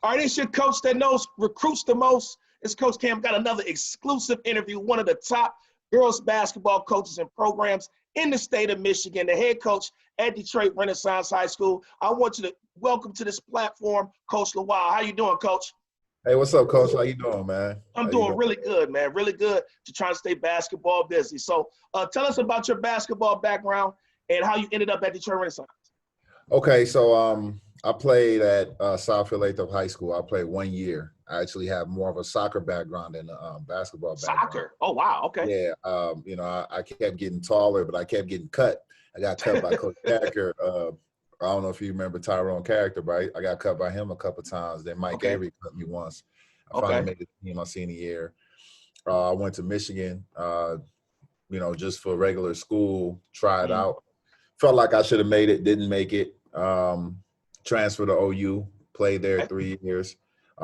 All right, it's your coach that knows recruits the most. It's Coach Cam. Got another exclusive interview. One of the top girls basketball coaches and programs in the state of Michigan, the head coach at Detroit Renaissance High School. I want you to welcome to this platform, Coach Lawal. How you doing, Coach? Hey, what's up, Coach? How you doing, man? I'm doing really good, man. Really good to try to stay basketball busy. So tell us about your basketball background and how you ended up at Detroit Renaissance. Okay, so I played at Southfield Lathrop High School. I played 1 year. I actually have more of a soccer background than a basketball background. Soccer? Oh, wow. Okay. Yeah, you know, I kept getting taller, but I kept getting cut. I got cut by Coach Character. I don't know if you remember Tyrone Character, but I got cut by him a couple of times. Then Mike Avery cut me once. I finally made the team my senior year. I went to Michigan, you know, just for regular school, tried out. Felt like I should have made it, didn't make it. Transferred to OU, played there 3 years.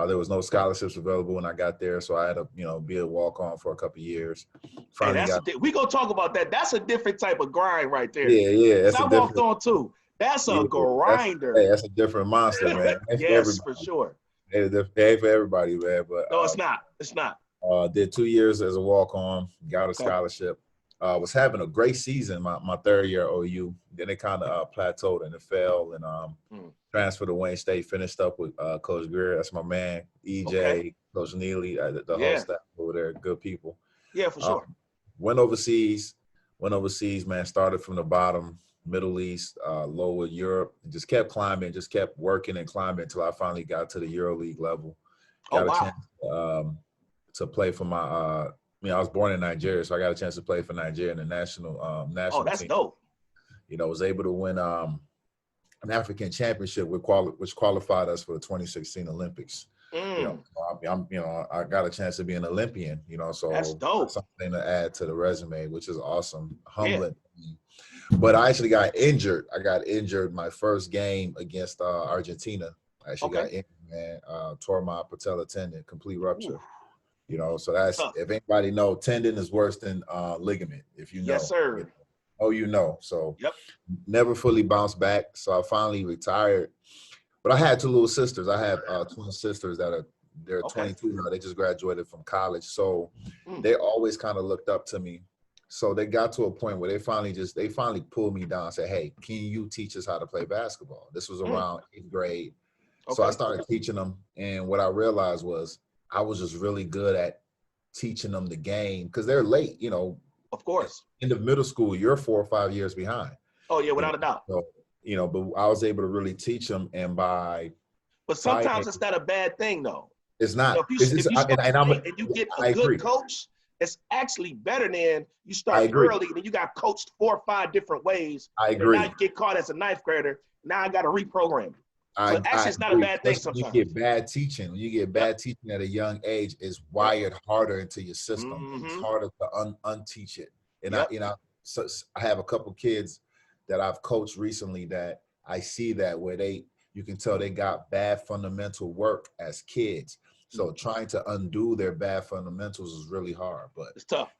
There was no scholarships available when I got there, so I had to, you know, be a walk-on for a couple of years. Finally we gonna talk about that. That's a different type of grind right there. Yeah. I walked on too. That's a grinder. That's a different monster, man. Yes, for sure. It ain't for everybody, man. But no, it's not. It's not. Did 2 years as a walk-on, got a scholarship. Was having a great season my third year at OU. Then it kind of plateaued and it fell and transferred to Wayne State. Finished up with Coach Greer. That's my man. EJ, Coach Neely, the whole staff over there, good people. Yeah, for sure. Went overseas, man. Started from the bottom, Middle East, lower Europe. Just kept climbing, just kept working and climbing until I finally got to the EuroLeague level. Got a chance to play for my I was born in Nigeria, so I got a chance to play for Nigeria in the national Oh, that's team. dope. You know, was able to win an African championship which qualified us for the 2016 Olympics. You know, I got a chance to be an Olympian. You know, so that's dope. Something to add to the resume, which is awesome, humbling. Yeah. But I actually got injured. I got injured my first game against Argentina. I actually got injured, man. Tore my patella tendon, complete rupture. Ooh. You know, so that's if anybody know, tendon is worse than ligament. If you know, yes, sir. You know. Oh, you know. So never fully bounced back. So I finally retired. But I had two little sisters. I have twin sisters they're 22 now. They just graduated from college. So they always kind of looked up to me. So they got to a point where they finally pulled me down and said, hey, can you teach us how to play basketball? This was around 8th grade. So I started teaching them. And what I realized was I was just really good at teaching them the game because they're late, you know. Of course. In the middle school, you're 4 or 5 years behind. Oh, yeah, without a doubt. So, you know, but I was able to really teach them, and by. But sometimes it's not a bad thing, though. It's not. So if you get a good coach, it's actually better than you start early and you got coached 4 or 5 different ways. I agree. And now you get caught as a 9th grader. Now I got to reprogram you. So actually, it's not a bad thing sometimes. You get bad teaching. When you get bad teaching at a young age, it's wired harder into your system. It's harder to unteach it. And so I have a couple kids that I've coached recently that I see that where you can tell they got bad fundamental work as kids. So trying to undo their bad fundamentals is really hard. But it's tough.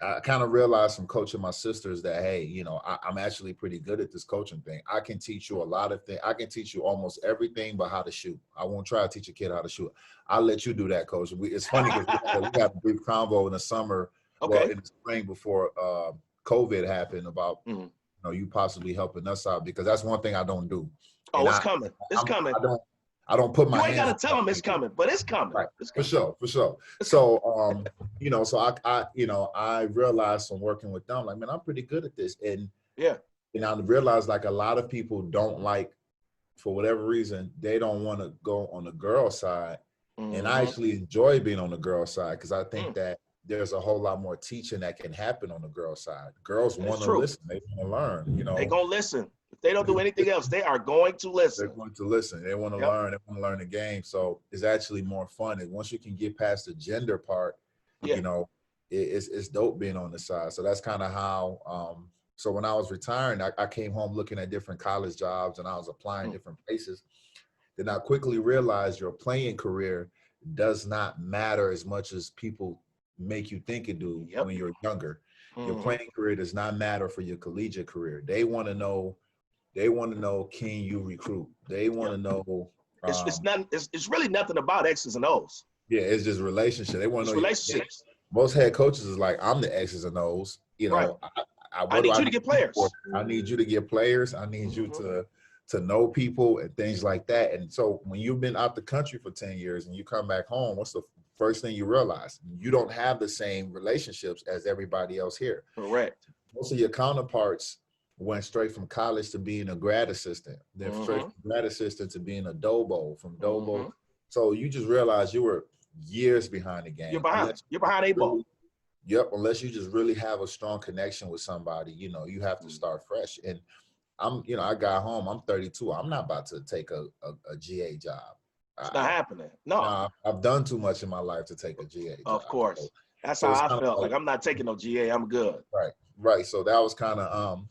I kind of realized from coaching my sisters that, hey, you know, I'm actually pretty good at this coaching thing. I can teach you a lot of things. I can teach you almost everything but how to shoot. I won't try to teach a kid how to shoot. I'll let you do that, Coach. It's funny because we had a brief convo in the summer, well, in the spring before COVID happened about, you know, you possibly helping us out because that's one thing I don't do. Oh, it's coming. It's coming. I don't put my hands. You ain't got to tell them it's coming, but it's coming. Right. It's coming. For sure. So, you know, so I realized from working with them, like, man, I'm pretty good at this. And I realized like a lot of people don't like, for whatever reason, they don't want to go on the girl side. And I actually enjoy being on the girl side because I think that there's a whole lot more teaching that can happen on the girl side. Girls want to listen. They want to learn, you know. They're going to listen. If they don't do anything else, they are going to listen. They're going to listen. They want to learn. They want to learn the game. So it's actually more fun. And once you can get past the gender part, you know, it's dope being on the side. So that's kind of how, so when I was retiring, I came home looking at different college jobs and I was applying different places. Then I quickly realized your playing career does not matter as much as people make you think it do when you're younger. Your playing career does not matter for your collegiate career. They want to know, can you recruit? They want to know, It's really nothing about X's and O's. Yeah, it's just relationship. They want to know relationships. Most head coaches is like, I'm the X's and O's. You know, right. I need you to get players. I need you to get players. I need you to know people and things like that. And so when you've been out the country for 10 years and you come back home, what's the first thing you realize? You don't have the same relationships as everybody else here. Correct. Most of your counterparts went straight from college to being a grad assistant, then straight from grad assistant to being a Dobo, from Dobo. So you just realize you were years behind the game. You're behind. You're behind a ball. Yep. Unless you just really have a strong connection with somebody, you know, you have to start fresh. And I got home, I'm 32. I'm not about to take a GA job. It's not happening. No. I've done too much in my life to take a GA job. Of course. That's how I felt. Like, I'm not taking no GA. I'm good. Right. So that was kind of,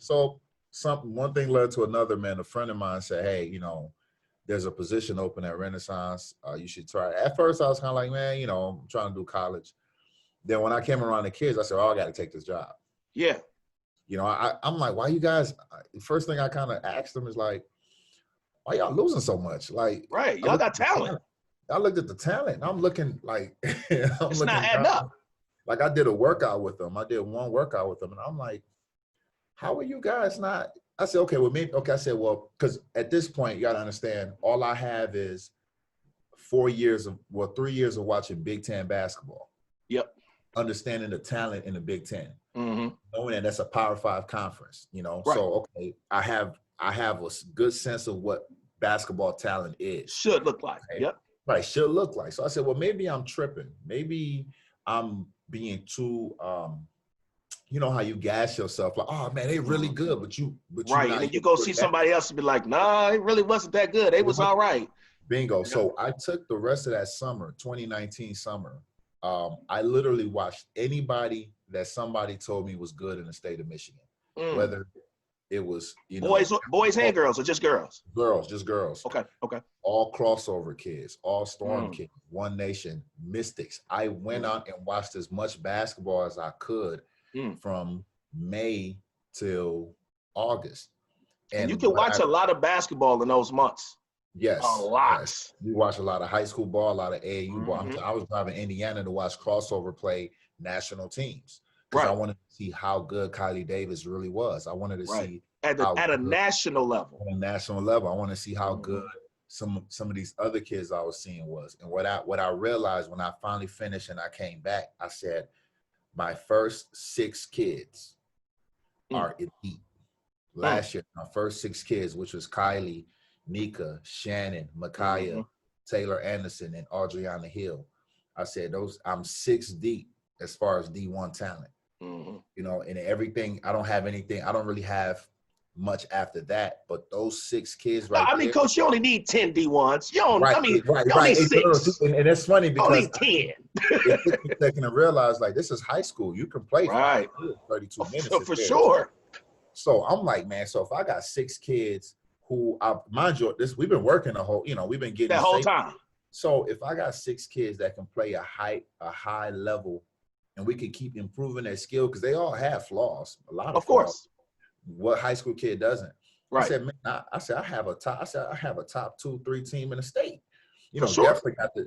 one thing led to another, man. A friend of mine said, hey, you know, there's a position open at Renaissance. You should try it. At first, I was kind of like, man, you know, I'm trying to do college. Then when I came around the kids, I said, oh, I got to take this job. Yeah. You know, I'm like, why you guys, the first thing I kind of asked them is like, why y'all losing so much? Like, right. Y'all got talent. I looked at the talent and I'm looking like, it's not adding up. Like I did a workout with them. I did one workout with them and I'm like, how are you guys not? I said, okay, well, maybe, okay. I said, well, because at this point, you got to understand, all I have is 3 years of watching Big Ten basketball. Yep. Understanding the talent in the Big Ten. Mm-hmm. Knowing that that's a Power 5 conference, you know? Right. So, okay, I have a good sense of what basketball talent is. Should look like. Okay? Yep. Right, should look like. So I said, well, maybe I'm tripping. Maybe I'm being too, you know how you gas yourself like, oh man, they really good, but right, and then you go see somebody else and be like, nah, it really wasn't that good. They was all right. Bingo. So I took the rest of that summer, 2019 summer. I literally watched anybody that somebody told me was good in the state of Michigan, whether it was, you know, boys and girls, or just girls. Just girls. Okay. All crossover kids, all Storm kids, One Nation, Mystics. I went out and watched as much basketball as I could. From May till August. And you can watch a lot of basketball in those months. Yes. A lot. Yes. You watch a lot of high school ball, a lot of AAU ball. I was driving Indiana to watch crossover play national teams. Because I wanted to see how good Kylie Davis really was. I wanted to see at a national level. At a national level. I want to see how good some of these other kids I was seeing was. And what I realized when I finally finished and I came back, I said, my first 6 kids are elite. Last year, my first 6 kids, which was Kylie, Nika, Shannon, Makai, Taylor Anderson, and Adrienne Hill. I said, I'm 6 deep as far as D1 talent. You know, and everything, I don't have anything. I don't really have much after that, but those 6 kids right I mean, Coach, you only need 10 D1s. You don't, you need 6. And it's funny because you only 10. It took me a second to realize, like, this is high school. You can play for 32 minutes. For sure. So I'm like, man, so if I got 6 kids who, mind you, we've been working we've been getting that whole time. So if I got 6 kids that can play a high level and we can keep improving their skill, because they all have flaws, a lot of course. Flaws. What high school kid doesn't? Right. I said, man, I have a top 2-3 team in the state. You know, sure.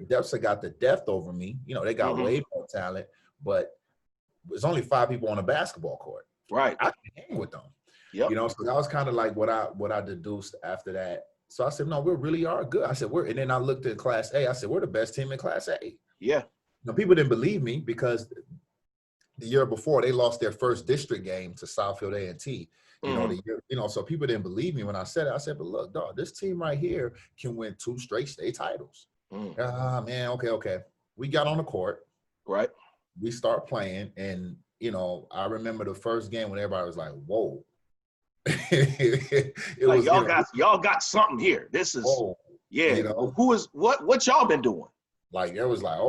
Depth's got the depth over me. You know, they got way more talent, but there's only 5 people on a basketball court. Right. I can hang with them. Yep. You know, so that was kind of like what I deduced after that. So I said, no, we really are good. I said, and then I looked at Class A. I said, we're the best team in Class A. Yeah. Now, people didn't believe me because the year before they lost their first district game to Southfield A&T. So people didn't believe me when I said it. I said, but look, dog, this team right here can win 2 straight state titles. Man, okay. We got on the court. Right. We start playing, and, you know, I remember the first game when everybody was like, whoa. Y'all got something here. This is, you know, what y'all been doing? Like, it was like,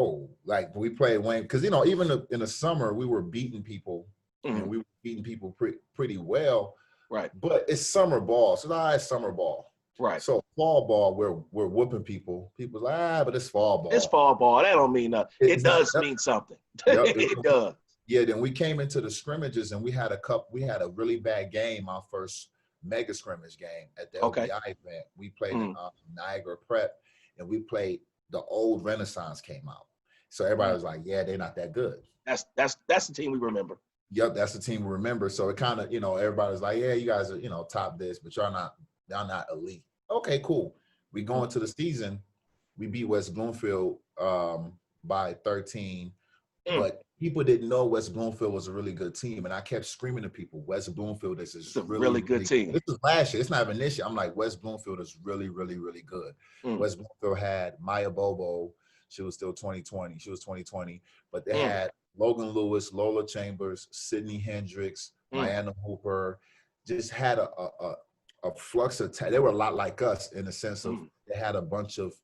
like we played Wayne, because, you know, even in the summer, we were beating people, and we were beating people pretty well. Right. But it's summer ball. So it's summer ball. Right. So fall ball, we're whooping people. People's like, but it's fall ball. It's fall ball. That don't mean nothing. It does mean something. It does. Yeah, then we came into the scrimmages and we had a really bad game, our first mega scrimmage game at the LBI event. We played in Niagara Prep, and we played the old Renaissance came out. So everybody was like, yeah, they're not that good. That's the team we remember. Yep, that's the team we remember. So it kind of, everybody's like, yeah, you guys are, top this, but y'all not elite. Okay, cool. We go into the season, we beat West Bloomfield by 13, but people didn't know West Bloomfield was a really good team. And I kept screaming to people, West Bloomfield is a really good team. This was last year. It's not even this year. I'm like, West Bloomfield is really, really, really good. West Bloomfield had Maya Bobo. She was still 2020. She was 2020. But they had Logan Lewis, Lola Chambers, Sydney Hendricks, Diana Hooper, just had a flux of talent. They were a lot like us in the sense of they had a bunch of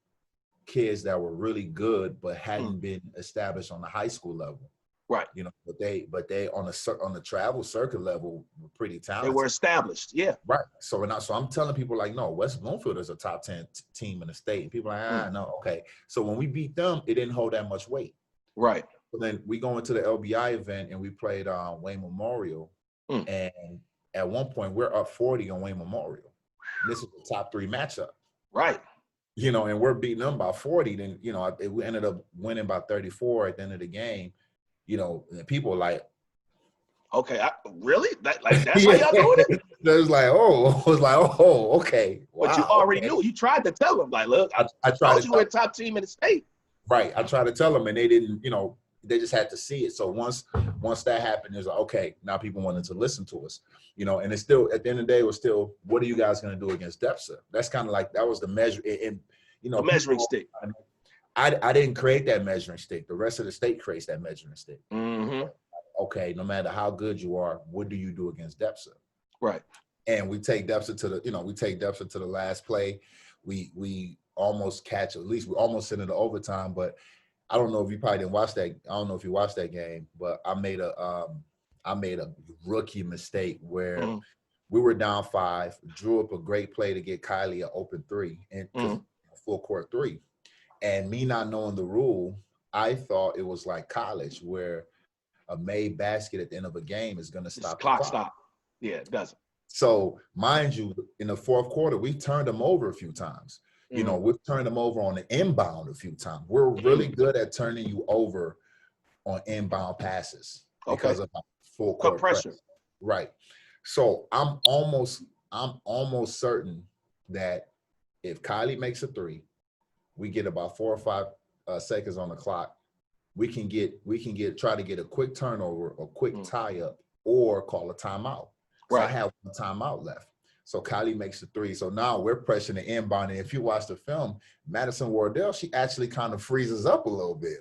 kids that were really good but hadn't been established on the high school level. Right. But they on the travel circuit level were pretty talented. They were established. Yeah. Right. So I'm telling people like, no, West Bloomfield is a top 10 team in the state. And people are like, no, okay. So when we beat them, it didn't hold that much weight. Right. So then we go into the LBI event and we played Wayne Memorial. And at one point we're up 40 on Wayne Memorial. This is the top 3 matchup. Right. And we're beating them by 40. Then, we ended up winning by 34 at the end of the game. And people were like, okay, really? That's how y'all doing it? It was like, okay. Wow, but you already knew. You tried to tell them, like, look, I tried to. You were a top team in the state. Right. I tried to tell them, and they didn't. They just had to see it. So once that happened, it was like, okay, now people wanted to listen to us. And it's still at the end of the day, it was still, what are you guys going to do against DEPSA? That's kind of like that was the measure. And the measuring stick. I didn't create that measuring stick. The rest of the state creates that measuring stick. Okay, no matter how good you are, what do you do against DEPSA? Right. And we take DEPSA to the last play. We almost catch, at least we almost send it to overtime, but I don't know if you probably didn't watch that. I don't know if you watched that game, but I made a rookie mistake where we were down 5, drew up a great play to get Kylie an open 3 and full court 3. And me not knowing the rule, I thought it was like college where a made basket at the end of a game is going to stop the clock. Stop. Yeah, it doesn't. So mind you, in the fourth quarter, we turned them over a few times. We've turned them over on the inbound a few times. We're really good at turning you over on inbound passes because of full court pressure. Right. So I'm almost certain that if Kylie makes a 3, we get about 4 or 5 seconds on the clock. We can try to get a quick turnover, a quick tie up, or call a timeout. So I have one timeout left. So Kylie makes the 3. So now we're pressing the inbound. And if you watch the film, Madison Wardell, she actually kind of freezes up a little bit.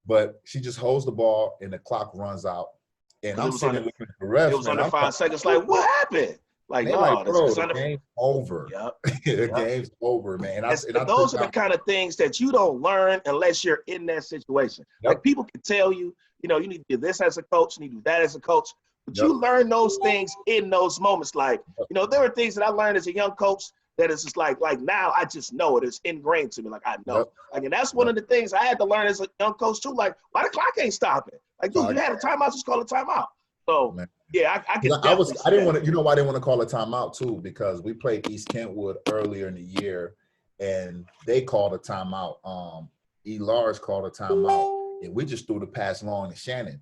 But she just holds the ball and the clock runs out. And I'm sitting looking at the refs. It was under 5 seconds. Like, what happened? Like, no, bro, the game's over. The game's over, man. Those are the kind of things that you don't learn unless you're in that situation. Like, people can tell you, you need to do this as a coach, you need to do that as a coach. But you learn those things in those moments. Like, there are things that I learned as a young coach that is just like now I just know it. It's ingrained to me. Like, I know. Like, and that's one of the things I had to learn as a young coach too. Like, why the clock ain't stopping? Like, dude, you had a timeout, just call a timeout. So, yeah, I can. I didn't want to. Why I didn't want to call a timeout too? Because we played East Kentwood earlier in the year, and they called a timeout. E. Lars called a timeout, and we just threw the pass long to Shannon.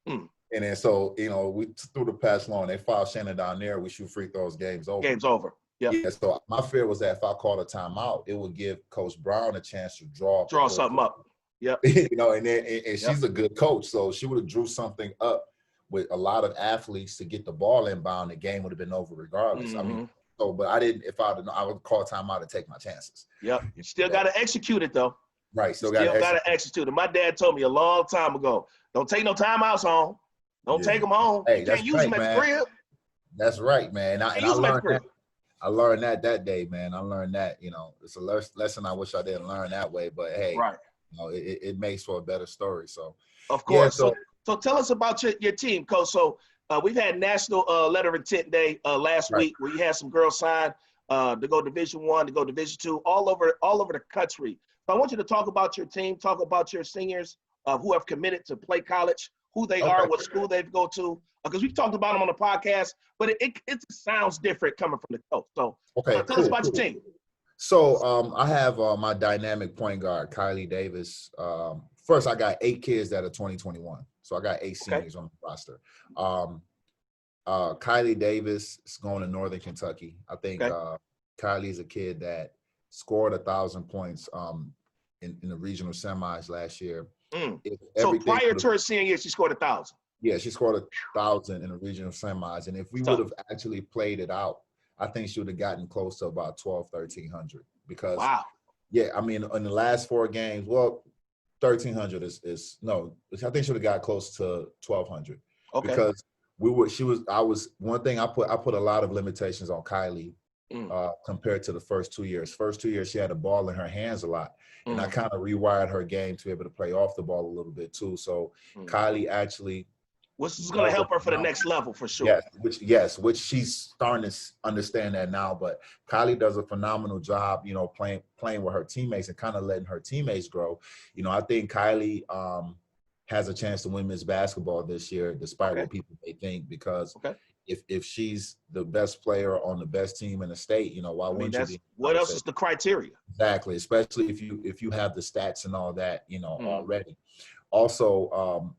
And then so we threw the pass long. They fouled Shannon down there. We shoot free throws. Game's over. Game's over. Yeah. So my fear was that if I called a timeout, it would give Coach Brown a chance to draw something up. Yep. And she's a good coach, so she would have drew something up with a lot of athletes to get the ball inbound. The game would have been over regardless. I mean, but I didn't. If I would call a timeout to take my chances. Yep. You still got to execute it though. Right. Still got to execute it. My dad told me a long time ago, don't take no timeouts home. Don't take them home. Hey, you can't use them at the crib. That's right, man. I learned that day, man. I learned that, it's a lesson I wish I didn't learn that way, but hey, it makes for a better story. So, of course. Yeah, so tell us about your team, Coach. So we've had National Letter of Intent Day last week where you had some girls sign to go Division I, to go Division II, all over the country. So I want you to talk about your team, talk about your seniors who have committed to play college, who they are, what school they go to, because we've talked about them on the podcast, but it sounds different coming from the coach. So tell us about your team. So I have my dynamic point guard, Kylie Davis. First, I got 8 kids that are 2021. So I got 8 seniors on the roster. Kylie Davis is going to Northern Kentucky. I think Kylie is a kid that scored 1,000 points in the regional semis last year. So prior to her senior year, she scored 1,000. Yeah, she scored 1,000 in the regional semis. And if we would have actually played it out, I think she would have gotten close to about 1,300 because, yeah, I mean, in the last 4 games, well, 1,300 is no, I think she would have got close to 1,200 because one thing I put a lot of limitations on Kylie compared to the first 2 years. First 2 years, she had the ball in her hands a lot. And I kind of rewired her game to be able to play off the ball a little bit too. So Kylie actually, which is going to help her for the next level for sure. Which she's starting to understand that now. But Kylie does a phenomenal job, you know, playing with her teammates and kind of letting her teammates grow. You know, I think Kylie has a chance to win Miss Basketball this year, despite what people may think, because if she's the best player on the best team in the state, you know, why wouldn't you be? What else is the criteria? Exactly, especially if you have the stats and all that, you know, already. Also,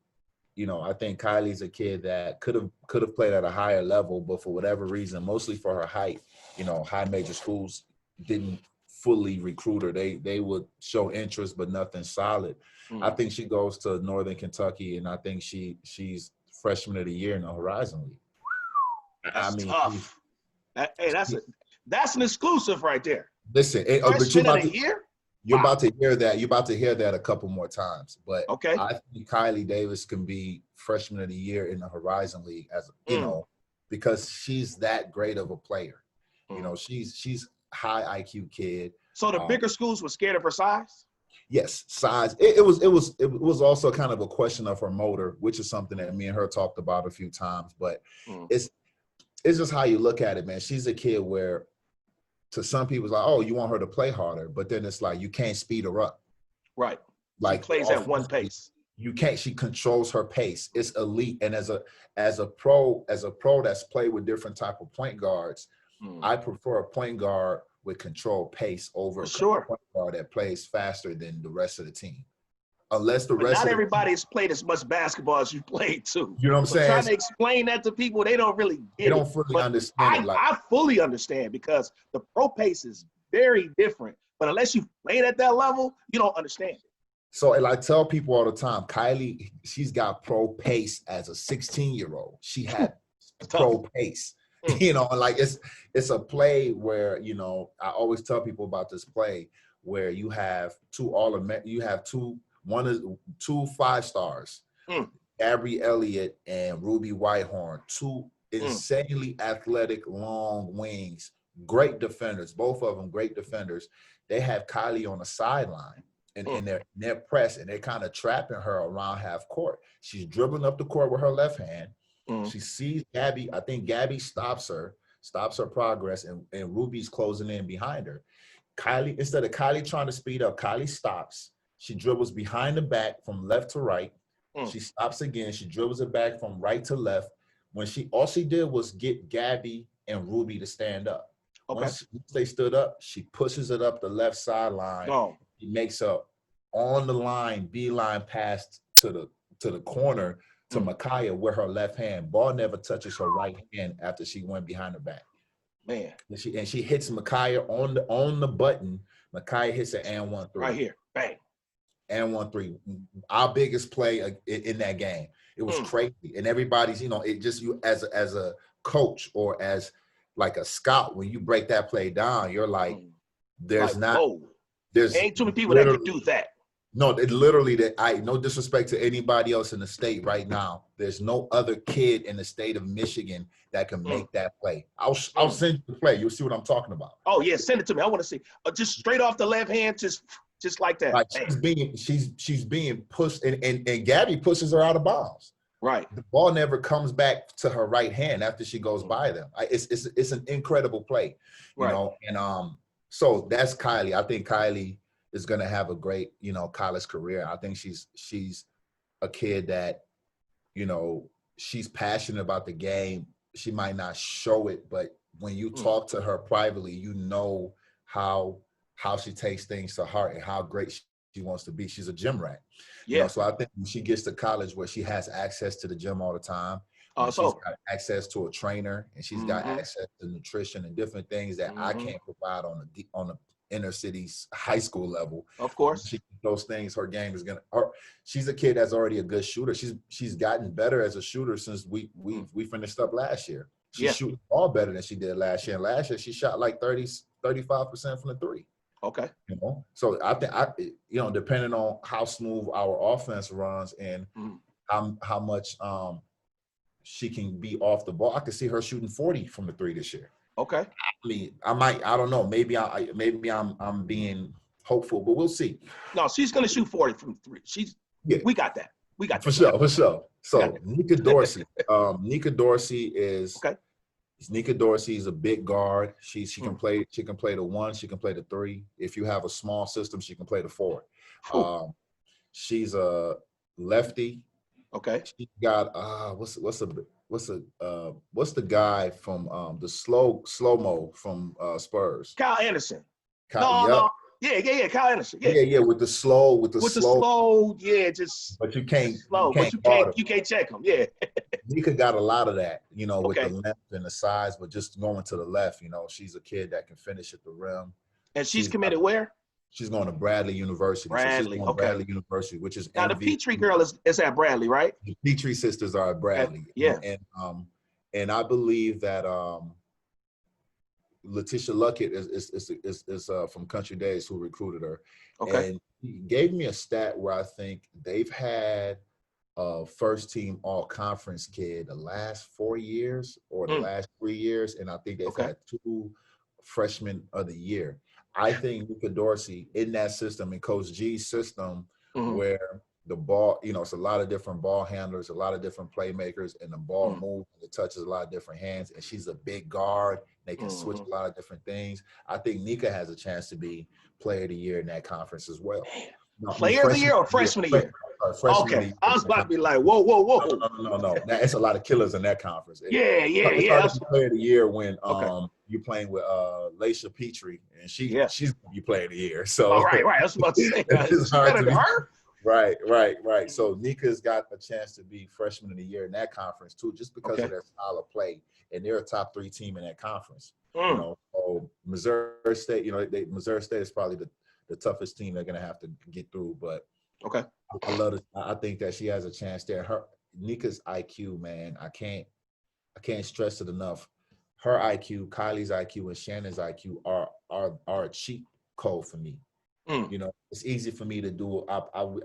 you know, I think Kylie's a kid that could have played at a higher level, but for whatever reason, mostly for her height, you know, high major schools didn't fully recruit her. They would show interest, but nothing solid. I think she goes to Northern Kentucky, and I think she's freshman of the year in the Horizon League. That's tough. That's an exclusive right there. Listen, freshman of the year. You're about to hear that. You're about to hear that a couple more times. But I think Kylie Davis can be freshman of the year in the Horizon League, as you know, because she's that great of a player. You know, she's high IQ kid. So the bigger schools were scared of her size? Yes, size. It was also kind of a question of her motor, which is something that me and her talked about a few times. But it's just how you look at it, man. She's a kid where, to some people, it's like, oh, you want her to play harder, but then it's like you can't speed her up. Right. Like she plays at one pace. You can't. She controls her pace. It's elite. And as a pro that's played with different type of point guards, I prefer a point guard with controlled pace over a point guard that plays faster than the rest of the team. Unless the rest not of everybody's played as much basketball as you played too. You know what I'm saying? Trying to explain that to people, they don't really get it. They don't fully understand it. I fully understand, because the pro pace is very different. But unless you've played at that level, you don't understand it. So, and I tell people all the time, Kylie, she's got pro pace as a 16-year-old. She had pro pace. You know, like it's a play where, you know, I always tell people about this play where you have two 5-stars, Gabby Elliott and Ruby Whitehorn, 2 insanely athletic long wings, great defenders, both of them great defenders. They have Kylie on the sideline and they're pressed, and they're kind of trapping her around half court. She's dribbling up the court with her left hand. She sees Gabby. I think Gabby stops her progress, and Ruby's closing in behind her. Kylie, instead of Kylie trying to speed up, Kylie stops. She dribbles behind the back from left to right. She stops again. She dribbles it back from right to left. All she did was get Gabby and Ruby to stand up. Once they stood up, she pushes it up the left sideline. She makes a on the line beeline pass to the corner to Makai with her left hand. Ball never touches her right hand after she went behind her back. Man. And she hits Makai on the button. Makai hits an and 1-3. Right here. Bang. And 1-3. Our biggest play in that game. It was crazy. And everybody's, you know, it just, you as a coach or as like a scout, when you break that play down, you're like, there's ain't too many people that can do that. No, it literally, no disrespect to anybody else in the state right now. There's no other kid in the state of Michigan that can make that play. I'll send you the play. You'll see what I'm talking about. Oh yeah, send it to me. I want to see. Just straight off the left hand, just like that. Right. She's being pushed, and Gabby pushes her out of bounds. Right. The ball never comes back to her right hand after she goes by them. It's an incredible play, you know. And so that's Kylie. I think Kylie is going to have a great, you know, college career. I think she's a kid that, you know, she's passionate about the game. She might not show it, but when you talk to her privately, you know how how she takes things to heart and how great she wants to be. She's a gym rat. Yeah. You know, so I think when she gets to college where she has access to the gym all the time, and she's got access to a trainer, and she's got access to nutrition and different things that I can't provide on the inner city's high school level. Of course. She, those things, her game is gonna. She's a kid that's already a good shooter. She's gotten better as a shooter since we finished up last year. She's shooting all better than she did last year. And last year she shot like 35% from the three. Okay. You know, so I think depending on how smooth our offense runs and how much she can be off the ball, I could see her shooting 40 from the three this year. Okay. I mean, I don't know. Maybe I'm being hopeful, but we'll see. No, she's gonna shoot 40 from three. We got that. We got that. For sure. So Nicole Dorsey. Nicole Dorsey is okay. Nicole Dorsey is a big guard. She can play. She can play the one. She can play the three. If you have a small system, she can play the four. She's a lefty. Okay. She got what's the guy from the slow-mo from Spurs? Kyle Anderson. No. Yeah, Kyle Anderson. Yeah, with the slow, just but you can't slow, you can't check him. Yeah. Nika got a lot of that, with the length and the size, but just going to the left, she's a kid that can finish at the rim. And she's committed where? She's going to Bradley University. Bradley, Bradley University, which is now the Petrie girl is at Bradley, right? The Petrie sisters are at Bradley. Yeah. And I believe that Letitia Luckett is from Country Days who recruited her. Okay. And he gave me a stat where I think they've had a first team all conference kid the last 4 years or the last 3 years. And I think they've had 2 freshmen of the year. I think Nicole Dorsey in that system, in Coach G's system, where the ball, it's a lot of different ball handlers, a lot of different playmakers, and the ball moves and it touches a lot of different hands. And she's a big guard. They can switch a lot of different things. I think Nika has a chance to be player of the year in that conference as well. Player of the year or freshman of the year? Okay. I was about to be like, whoa. No. It's a lot of killers in that conference. Yeah. It's player of the year when you're playing with Laisha Petrie, and she's going to be player of the year. So right. I was about to say it's better than her. Right. So Nika's got a chance to be freshman of the year in that conference too, just because of their style of play, and they're a top 3 team in that conference. So Missouri State, Missouri State is probably the toughest team they're going to have to get through. But I love it. I think that she has a chance there. Nika's IQ, man, I can't stress it enough. Her IQ, Kylie's IQ, and Shannon's IQ are a cheat code for me. It's easy for me to do.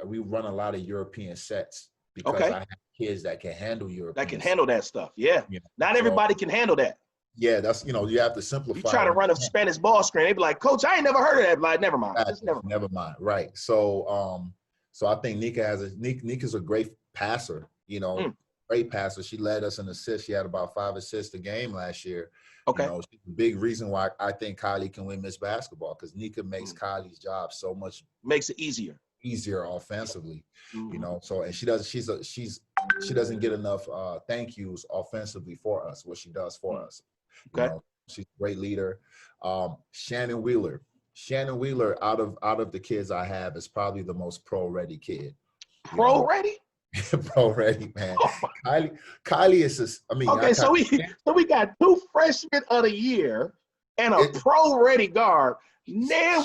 We run a lot of European sets because I have kids that can handle European. That can handle that stuff. Yeah. Not everybody can handle that. Yeah, that's you have to simplify. You try to run a Spanish ball screen, they be like, "Coach, I ain't never heard of that." Like, never mind. Never mind. Right. So I think Nika's a great passer. Great passer. She led us in assists. She had about 5 assists a game last year. Okay. She's a big reason why I think Kylie can win Miss Basketball, because Nika makes Kylie's job so much easier offensively. So and she doesn't get enough thank yous offensively for us, what she does for us. She's a great leader. Shannon Wheeler out of the kids I have is probably the most pro-ready kid. Pro-ready? Pro-ready, man. Kylie is just, so we got 2 freshmen of the year and a pro-ready guard. They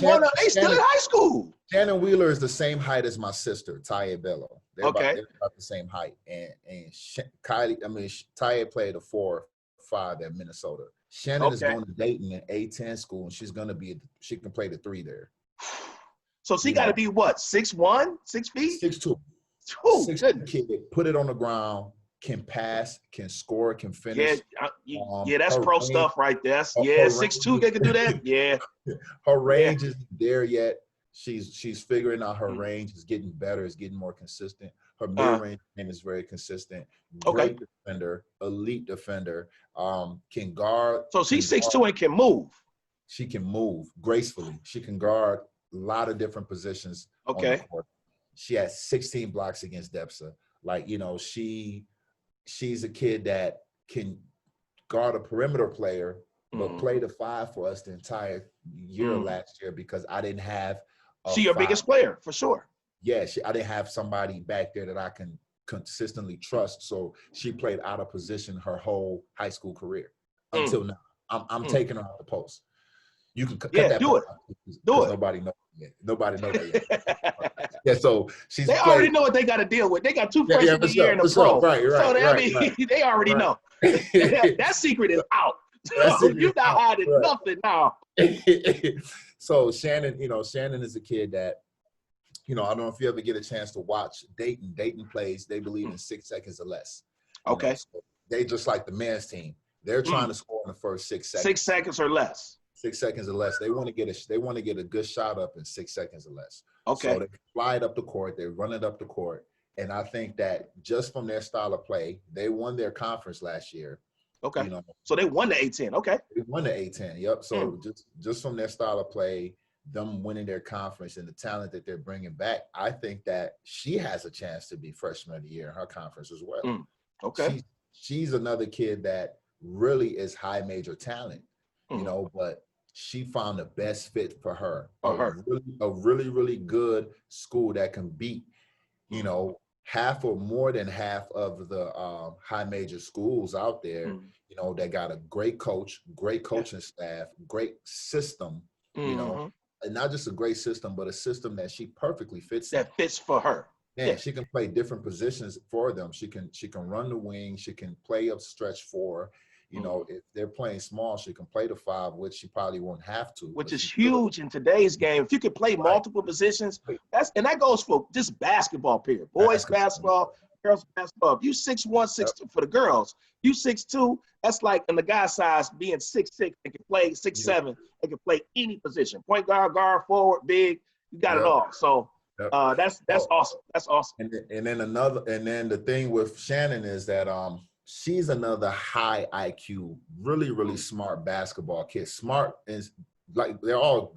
still in high school. Shannon Wheeler is the same height as my sister, Taya Bello. They're about the same height. And Kylie, Taya played a 4-5 at Minnesota. Shannon is going to Dayton in A10 school, and she can play the 3 there. So she got to be what, 6'1", 6 feet? 6'2". 6'2" kid, put it on the ground, can pass, can score, can finish. That's pro stuff right there. 6'2", they can do that. Yeah. Her range isn't there yet. She's figuring out her range. Is getting better. Is getting more consistent. Her mid-range game is very consistent. Great defender, elite defender. Can guard. So she's 6'2" and can move. She can move gracefully. She can guard a lot of different positions. On the court. She has 16 blocks against Depsa. She's a kid that can guard a perimeter player, but play the 5 for us the year last year because I didn't have She your biggest player, for sure. Yeah, I didn't have somebody back there that I can consistently trust. So she played out of position her whole high school career until now. I'm taking her off the post. You can cut that do part it. out Do because it. nobody knows yet. Nobody knows that yet. Yeah, so she's They already know what they got to deal with. They got 2 freshmen a year in the pro. Right. So I mean, they already know. That secret is out. So you're not hiding nothing now. So Shannon, Shannon is a kid that, I don't know if you ever get a chance to watch Dayton. Dayton plays, they believe in 6 seconds or less. Okay. So they just like the men's team. They're trying to score in the first 6 seconds. 6 seconds or less. 6 seconds or less. They want to get a good shot up in 6 seconds or less. Okay. So they fly it up the court, they run it up the court. And I think that just from their style of play, they won their conference last year. Okay. So they won the A-10. Okay. They won the A-10. Yep. So just from their style of play, them winning their conference and the talent that they're bringing back, I think that she has a chance to be freshman of the year in her conference as well. Okay. She's another kid that really is high major talent, but she found the best fit for her. A really good school that can beat, half or more than half of the high major schools out there, that got a great coach, great coaching staff, great system, and not just a great system, but a system that she perfectly fits in. That fits for her. Man, she can play different positions for them. She can run the wing. She can play up stretch 4. If they're playing small, she can play the 5, which she probably won't have to. Which is huge in today's game. If you can play multiple positions, that goes for just basketball, period. Boys basketball, girls basketball. If you 6'1", 6'2", for the girls, you 6'2", that's like in the guy size being 6'6", and can play 6'7", and can play any position. Point guard, guard, forward, big, you got it all. So that's awesome. That's awesome. And then the thing with Shannon is that she's another high IQ, really smart basketball kid. Smart is like they're all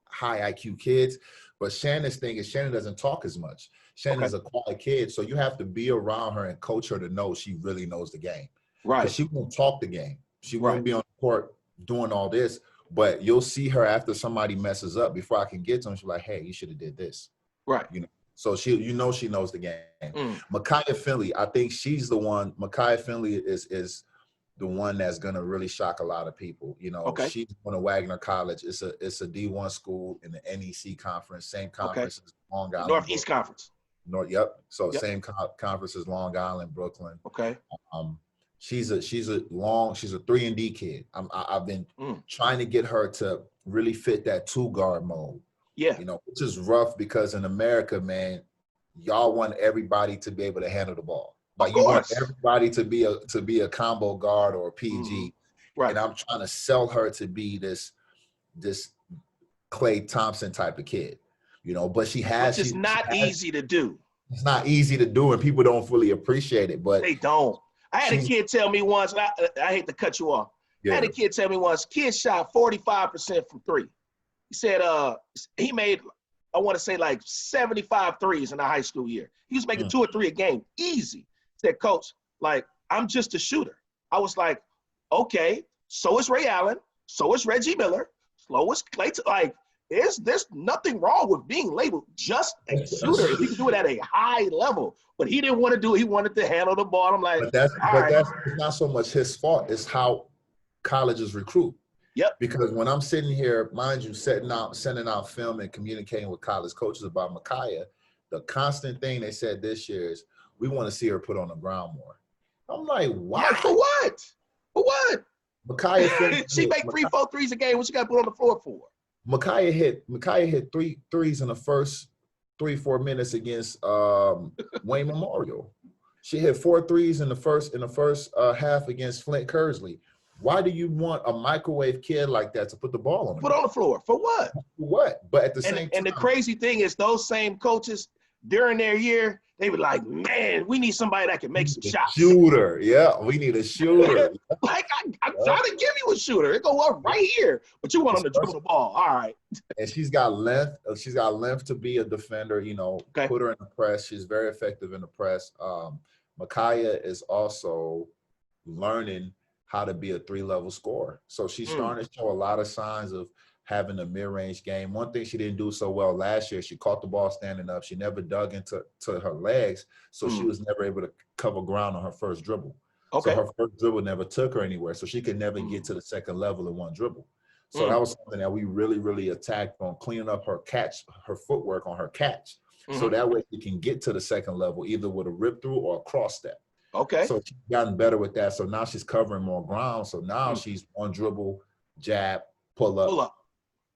high IQ kids, but Shannon's thing is Shannon doesn't talk as much. Shannon's a quiet kid, so you have to be around her and coach her to know she really knows the game. Right. She won't talk the game. She won't be on the court doing all this, but you'll see her after somebody messes up. Before I can get to them, she's like, "Hey, you should have did this." Right. So she knows the game. Makai Finley, I think she's the one. Makai Finley is the one that's gonna really shock a lot of people. She's going to Wagner College. It's a D1 school in the NEC conference, same conference as Long Island. Northeast Brooklyn. Conference. Same conference as Long Island, Brooklyn. Okay. She's a 3-and-D kid. I've been trying to get her to really fit that 2-guard mode. Yeah. Which is rough because in America, man, y'all want everybody to be able to handle the ball. Like you want everybody to be a combo guard or a PG. Right. And I'm trying to sell her to be this Klay Thompson type of kid. But she has. Which is not easy to do. It's not easy to do, and people don't fully appreciate it. But they don't. I had a kid tell me once. I hate to cut you off. I had a kid tell me once. Kid shot 45% from 3. He said he made, I want to say like 75 threes in the high school year. He was making 2 or 3 a game, easy. He said, "Coach, like I'm just a shooter." I was like, "Okay, so is Ray Allen, so is Reggie Miller, so is Klay. Like there's nothing wrong with being labeled just a shooter if you can do it at a high level." But he didn't want to do it. He wanted to handle the ball. I'm like, but that's not so much his fault. It's how colleges recruit. Yep. Because when I'm sitting here, mind you, sending out film and communicating with college coaches about Makai, the constant thing they said this year is, we want to see her put on the ground more. I'm like, why? Yeah, for what? For what? Makai she make 3-4 threes a game. What she got to put on the floor for? Makai hit 3 threes in the first 3-4 minutes against Wayne Memorial. She hit 4 threes in the first half against Flint Kersley. Why do you want a microwave kid like that to put the ball on? Put on the floor for what? For what? But at the same time, and the crazy thing is, those same coaches during their year, they were like, "Man, we need somebody that can make some shots." Shooter, yeah, we need a shooter. Like I'm trying to give you a shooter. It go up right here, but you want them to dribble the ball. All right. And she's got length. She's got length to be a defender. Put her in the press. She's very effective in the press. Makai is also learning how to be a 3-level scorer. So she's starting to show a lot of signs of having a mid-range game. One thing she didn't do so well last year, she caught the ball standing up. She never dug into her legs, so she was never able to cover ground on her first dribble. Okay. So her first dribble never took her anywhere, so she could never get to the second level in one dribble. So that was something that we really, really attacked on, cleaning up her catch, her footwork on her catch. So that way she can get to the second level, either with a rip through or a cross step. Okay. So she's gotten better with that. So now she's covering more ground. So now she's on dribble, jab, pull up,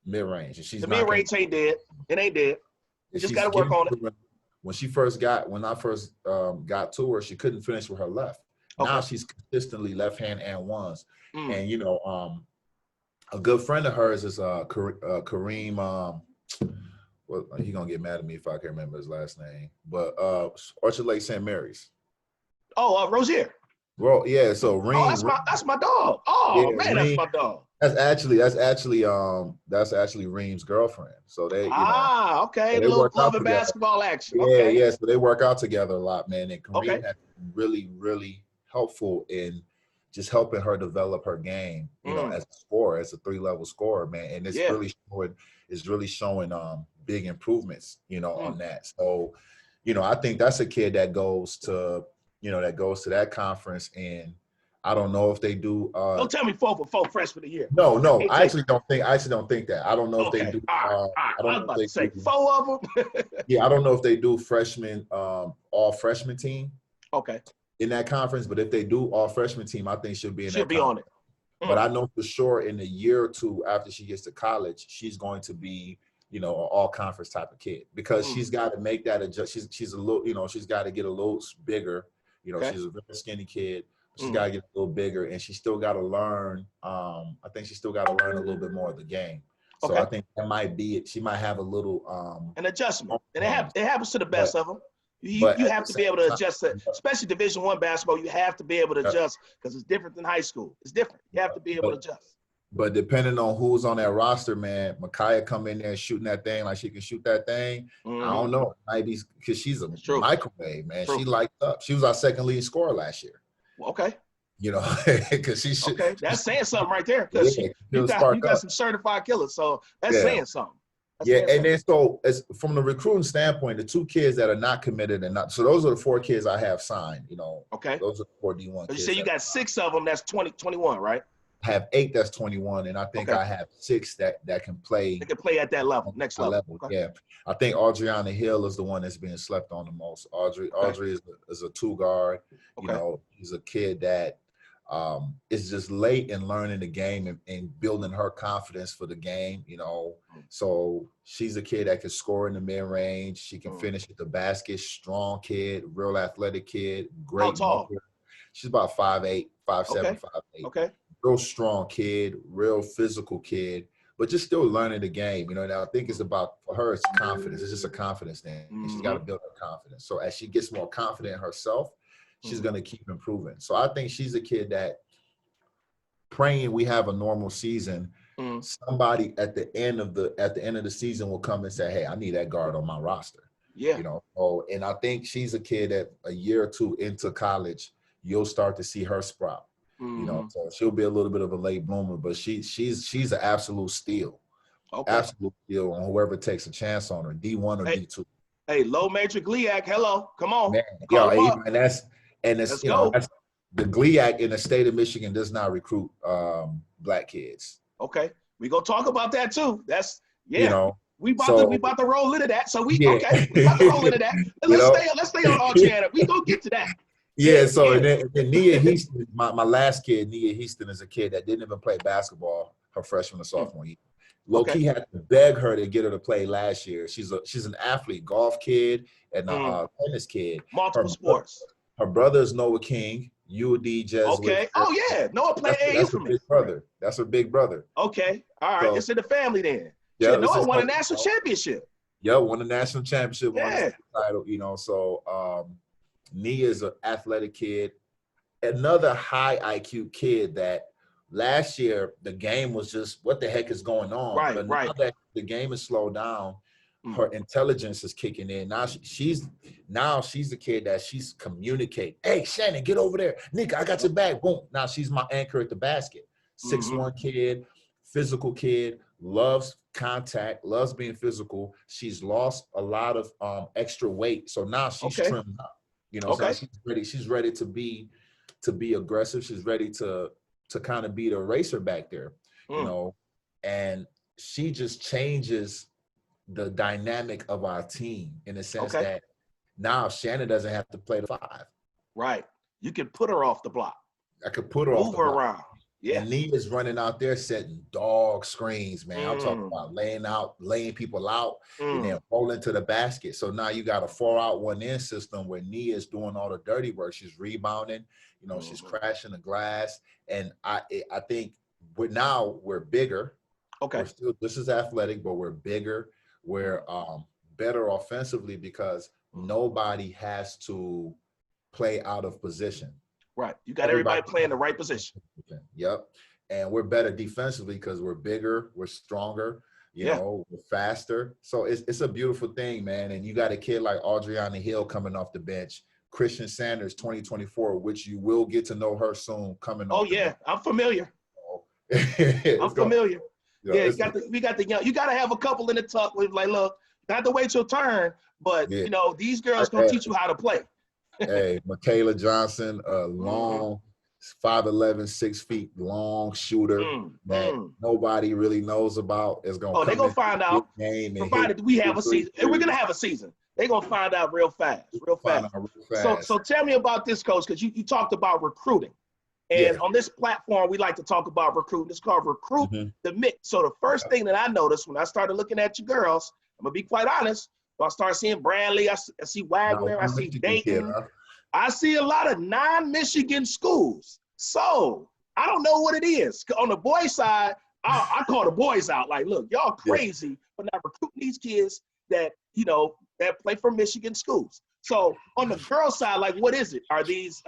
mid-range. And she's the mid-range ain't dead. It ain't dead. You just got to work on it. When I first got to her, she couldn't finish with her left. Okay. Now she's consistently left hand and ones. And, you know, a good friend of hers is Kareem. Well, he's going to get mad at me if I can't remember his last name. But Orchard Lake St. Mary's. Oh, Rozier. Well, yeah. So Reem. Oh, that's my dog. Oh, yeah, man, Reem, that's my dog. That's actually Reem's girlfriend. So they, okay. So they little love and basketball action. Yeah, okay. Yeah. So they work out together a lot, man. And Kareem has been really, really helpful in just helping her develop her game, you know, as a scorer, as a 3-level scorer, man. And it's really showing big improvements, you know, on that. So, you know, I think that's a kid that goes to that conference, and I don't know if they do. Don't tell me 4 for 4 freshman of the year. No, I actually don't think that. I don't know if they do. I was about to say 4 of them. Yeah, I don't know if they do freshman, all freshman team. Okay. In that conference, but if they do all freshman team, I think she'll be in that conference. On it. But I know for sure in a year or two after she gets to college, she's going to be, you know, an all conference type of kid, because she's got to make that adjust. She's a little, you know, she's got to get a little bigger. You know, she's a very skinny kid. She's got to get a little bigger, and she still got to learn. I think she still got to learn a little bit more of the game. So I think that might be it. She might have a little an adjustment, and it happens to the best of them. You have to be able to adjust it, especially Division I basketball. You have to be able to adjust, because it's different than high school. It's different. You have to be able to adjust. But depending on who's on that roster, man, Makai come in there shooting that thing like she can shoot that thing. I don't know. Maybe because she's a microwave, man. She lights up. She was our second leading scorer last year. Okay. You know, because she should. Okay, that's saying something right there. Because you got some certified killers, so that's saying something. And then so as from the recruiting standpoint, the 2 kids that are not committed and not, so those are the 4 kids I have signed, you know. Okay. Those are the 4 D1 kids. You say you got 6 of them that's 21, right? I have 8 that's 21, and I think I have 6 that can play. They can play at that level, next level. Okay. Yeah. I think Adrienne Hill is the one that's being slept on the most. Audrey is a 2 guard. You know, he's a kid that is just late in learning the game and building her confidence for the game, you know. So she's a kid that can score in the mid-range. She can finish at the basket. Strong kid, real athletic kid. Great. How tall? She's about 5'8", 5'7", 5'8". Okay. Real strong kid, real physical kid, but just still learning the game, you know. And I think it's about, for her, it's confidence. It's just a confidence thing. And she's got to build her confidence. So as she gets more confident in herself, she's going to keep improving. So I think she's a kid that, praying we have a normal season, somebody at the end of the season will come and say, hey, I need that guard on my roster. Yeah. You know, and I think she's a kid that a year or 2 into college, you'll start to see her sprout. You know, so she'll be a little bit of a late bloomer, but she's an absolute steal. Okay. Absolute steal on whoever takes a chance on her, D1 or D2. Hey, low major GLIAC, hello, come on. Man, that's you know, that's the GLIAC in the state of Michigan does not recruit Black kids. Okay, we gonna talk about that too. That's you know, we about to roll into that. So we about to roll into that. Let's stay on Adrienne. We gonna get to that. Yeah, so and then Nia Heaston, my last kid, Nia Heaston, is a kid that didn't even play basketball her freshman or sophomore year. Low-key had to beg her to get her to play last year. She's an athlete, golf kid and tennis kid. Multiple sports. Her brother is Noah King, UD Jesuit. Okay. Oh yeah, Noah played that's her big brother. That's her big brother. Okay. All right. So, it's in the family then. Yeah. Noah won a national championship. Yeah, won a national championship. Won a title. You know, so. Nia is an athletic kid, another high IQ kid that last year the game was just, what the heck is going on? But now that the game is slowed down, her intelligence is kicking in. Now she's the kid that she's communicating. Hey, Shannon, get over there. Nick, I got your back. Boom. Now she's my anchor at the basket. 6'1" kid, physical kid, loves contact, loves being physical. She's lost a lot of extra weight, so now she's trimmed up. You know, so now she's ready. She's ready to be aggressive. She's ready to kind of be the racer back there. You know, and she just changes the dynamic of our team in the sense that now Shannon doesn't have to play the 5. Right. You can put her off the block. I could put her off the block. Move her around. Yeah. And Nia's running out there setting dog screens, man. I'm talking about laying people out and then rolling to the basket. So now you got a 4-out, 1-in system where Nia's doing all the dirty work. She's rebounding, you know, she's crashing the glass. And I think we're bigger. Okay. We're still just as athletic, but we're bigger. We're better offensively because nobody has to play out of position. Right. You got everybody playing the right position. Yep. And we're better defensively because we're bigger, we're stronger, you know, we're faster. So it's a beautiful thing, man. And you got a kid like Adrienne Hill coming off the bench, Christian Sanders 2024, which you will get to know her soon coming off. Oh, yeah. I'm familiar. I'm familiar. Yeah, we got the young. You got to have a couple in the tuck with like, look, you have to wait your turn, but you know, these girls gonna teach you how to play. Hey, Michaela Johnson, long 5'11", 6 feet long shooter that nobody really knows about is gonna. Oh, they're gonna find out. Provided we have a season, and we're gonna have a season. They're gonna find out real fast, So tell me about this, Coach, because you talked about recruiting. And on this platform, we like to talk about recruiting. It's called Recruit the Mitten. So the first thing that I noticed when I started looking at your girls, I'm going to be quite honest, I started seeing Bradley, I see Wagner, I see Dayton. I see a lot of non-Michigan schools. So I don't know what it is. On the boys' side, I call the boys out. Like, look, y'all crazy for not recruiting these kids that, you know, that play for Michigan schools. So on the girls' side, like, what is it? Are these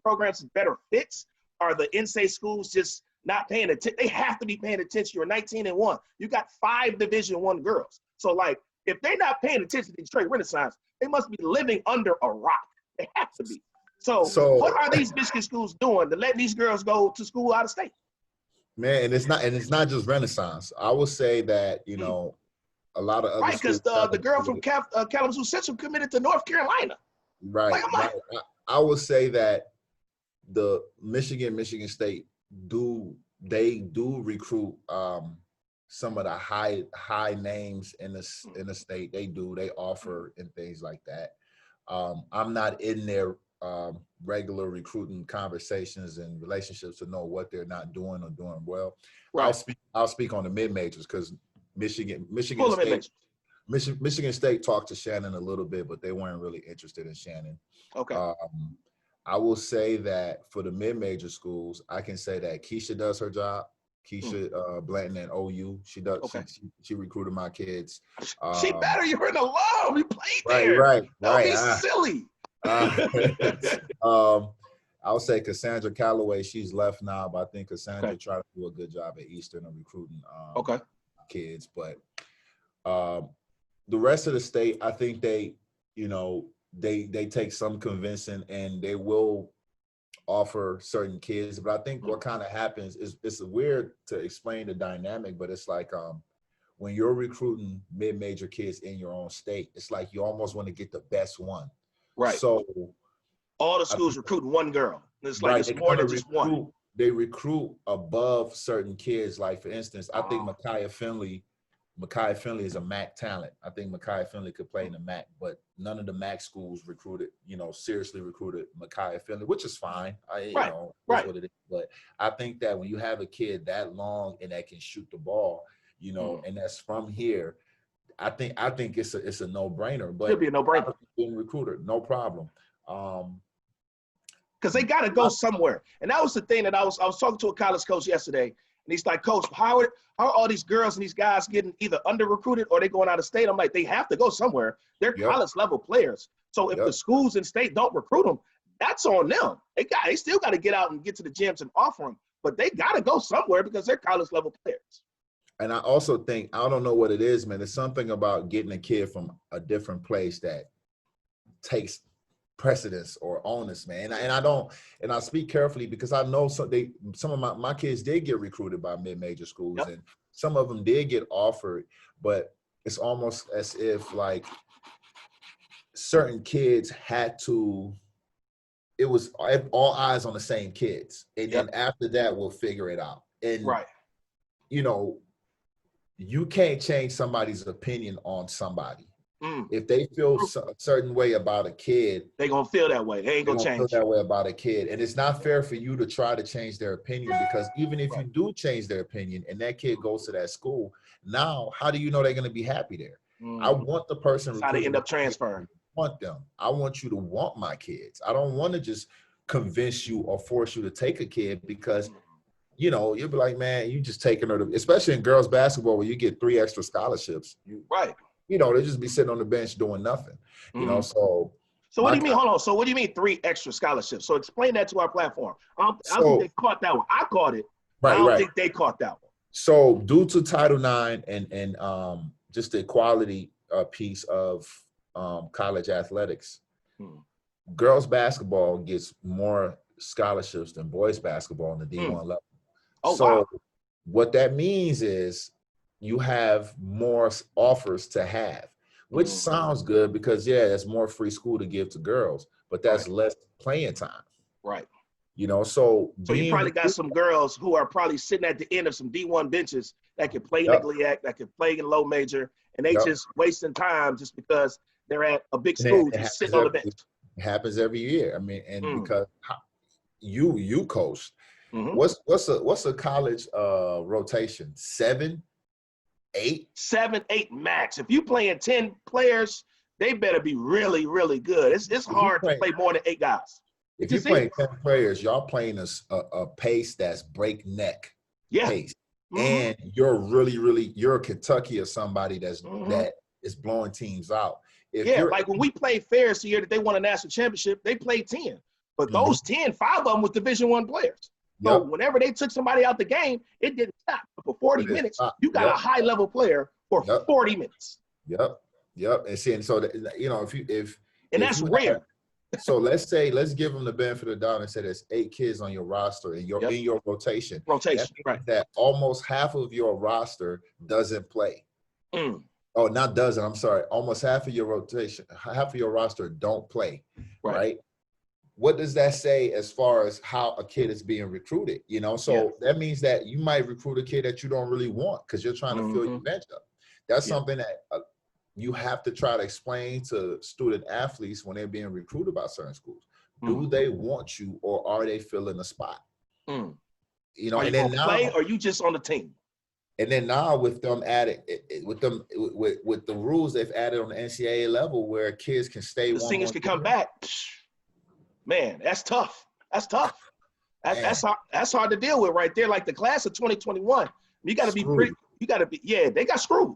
programs better fits? Are the NCAA schools just not paying attention? They have to be paying attention. You're 19-1. You got 5 Division I girls. So, like, if they're not paying attention to Detroit Renaissance, they must be living under a rock. They have to be. So what are these Michigan schools doing to let these girls go to school out of state? Man, and it's not just Renaissance. I would say that, you know, a lot of other because the girl from Kalamazoo Central committed to North Carolina. Right. I would say that the Michigan State do recruit some of the high names in the state. They offer and things like that. I'm not in their regular recruiting conversations and relationships to know what they're not doing or doing well. Right. I'll speak on the mid-majors because Michigan State talked to Shannon a little bit, but they weren't really interested in Shannon. Okay. I will say that for the mid-major schools, I can say that Keisha does her job. Keisha Blanton at OU, she does. Okay. She recruited my kids. She better. You're an alum. You played there. Right. Don't be silly. I would say Cassandra Calloway. She's left now, but I think Cassandra tried to do a good job at Eastern of recruiting kids. But the rest of the state, I think they take some convincing, and they will offer certain kids. But I think what kind of happens is, it's weird to explain the dynamic, but it's like when you're recruiting mid-major kids in your own state, it's like you almost want to get the best one. Right. So all the schools recruiting one girl. It's like it's more than just one. They recruit above certain kids. Like, for instance, I think Makai Finley is a MAC talent. I think Makai Finley could play in the MAC, but none of the MAC schools seriously recruited Makai Finley, which is fine. That's what it is. But I think that when you have a kid that long and that can shoot the ball, and that's from here, I think it's a no-brainer. But it'll be a no-brainer. Being recruited, no problem. Because they got to go somewhere. And that was the thing that I was talking to a college coach yesterday, and he's like, Coach, how are all these girls and these guys getting either under-recruited or they going out of state? I'm like, they have to go somewhere. They're college-level players. So if the schools in state don't recruit them, that's on them. They still got to get out and get to the gyms and offer them. But they got to go somewhere because they're college-level players. And I also think, I don't know what it is, man. There's something about getting a kid from a different place that takes precedence or onus, man. And I speak carefully because I know some of my kids did get recruited by mid-major schools, and some of them did get offered, but it's almost as if like certain kids had to, it was all eyes on the same kids. And then after that, we'll figure it out. And, you know, you can't change somebody's opinion on somebody. If they feel a certain way about a kid, they're going to feel that way. They ain't going to change. Feel that way about a kid. And it's not fair for you to try to change their opinion, because even if you do change their opinion and that kid goes to that school, now how do you know they're going to be happy there? I want the person. That's how they end up transferring. I want them. I want you to want my kids. I don't want to just convince you or force you to take a kid, because you know, you'll be like, man, you just taking her to, especially in girls basketball where you get 3 extra scholarships. You know, they just be sitting on the bench doing nothing. You know, so what do you mean? Hold on. So what do you mean 3 extra scholarships? So explain that to our platform. I don't think they caught that one. I caught it. I don't think they caught that one. So due to Title IX and just the equality piece of college athletics, girls basketball gets more scholarships than boys basketball on the D1 level. What that means is you have more offers to have, which sounds good because, that's more free school to give to girls, but that's less playing time. You know, so you probably got some girls who are probably sitting at the end of some D1 benches that can play in the GLIAC, that can play in low major, and they just wasting time just because they're at a big school just sitting on the bench. It happens every year. I mean, and because you coached, what's a college rotation? 7, 8? 7, 8 max. If you playing 10 players, they better be really, really good. It's hard to play more than 8 guys. If you're playing 10 players, y'all playing a pace that's breakneck pace. And you're you're a Kentucky or somebody that is blowing teams out. Like when we played Ferris the year that they won a national championship, they played 10. But those 10, 5 of them was Division I players. So whenever they took somebody out the game, it didn't stop. But for 40 minutes, you got a high-level player for 40 minutes. And seeing, so you know, and that's rare. So let's give them the benefit of the doubt and say there's 8 kids on your roster and you're in your rotation. That almost half of your roster doesn't play. Oh, not doesn't. I'm sorry. Almost half of your rotation, half of your roster don't play. Right. What does that say as far as how a kid is being recruited? You know, so that means that you might recruit a kid that you don't really want because you're trying to fill your bench up. That's something that you have to try to explain to student athletes when they're being recruited by certain schools. Do they want you, or are they filling a spot? You know, and then now, play, or you just on the team? And then now with them added, with the rules they've added on the NCAA level, where kids can stay, the seniors can come back. Man, that's tough. That's tough. That's hard to deal with right there. Like the class of 2021, you got to be pretty. You got to be. Yeah, they got screwed.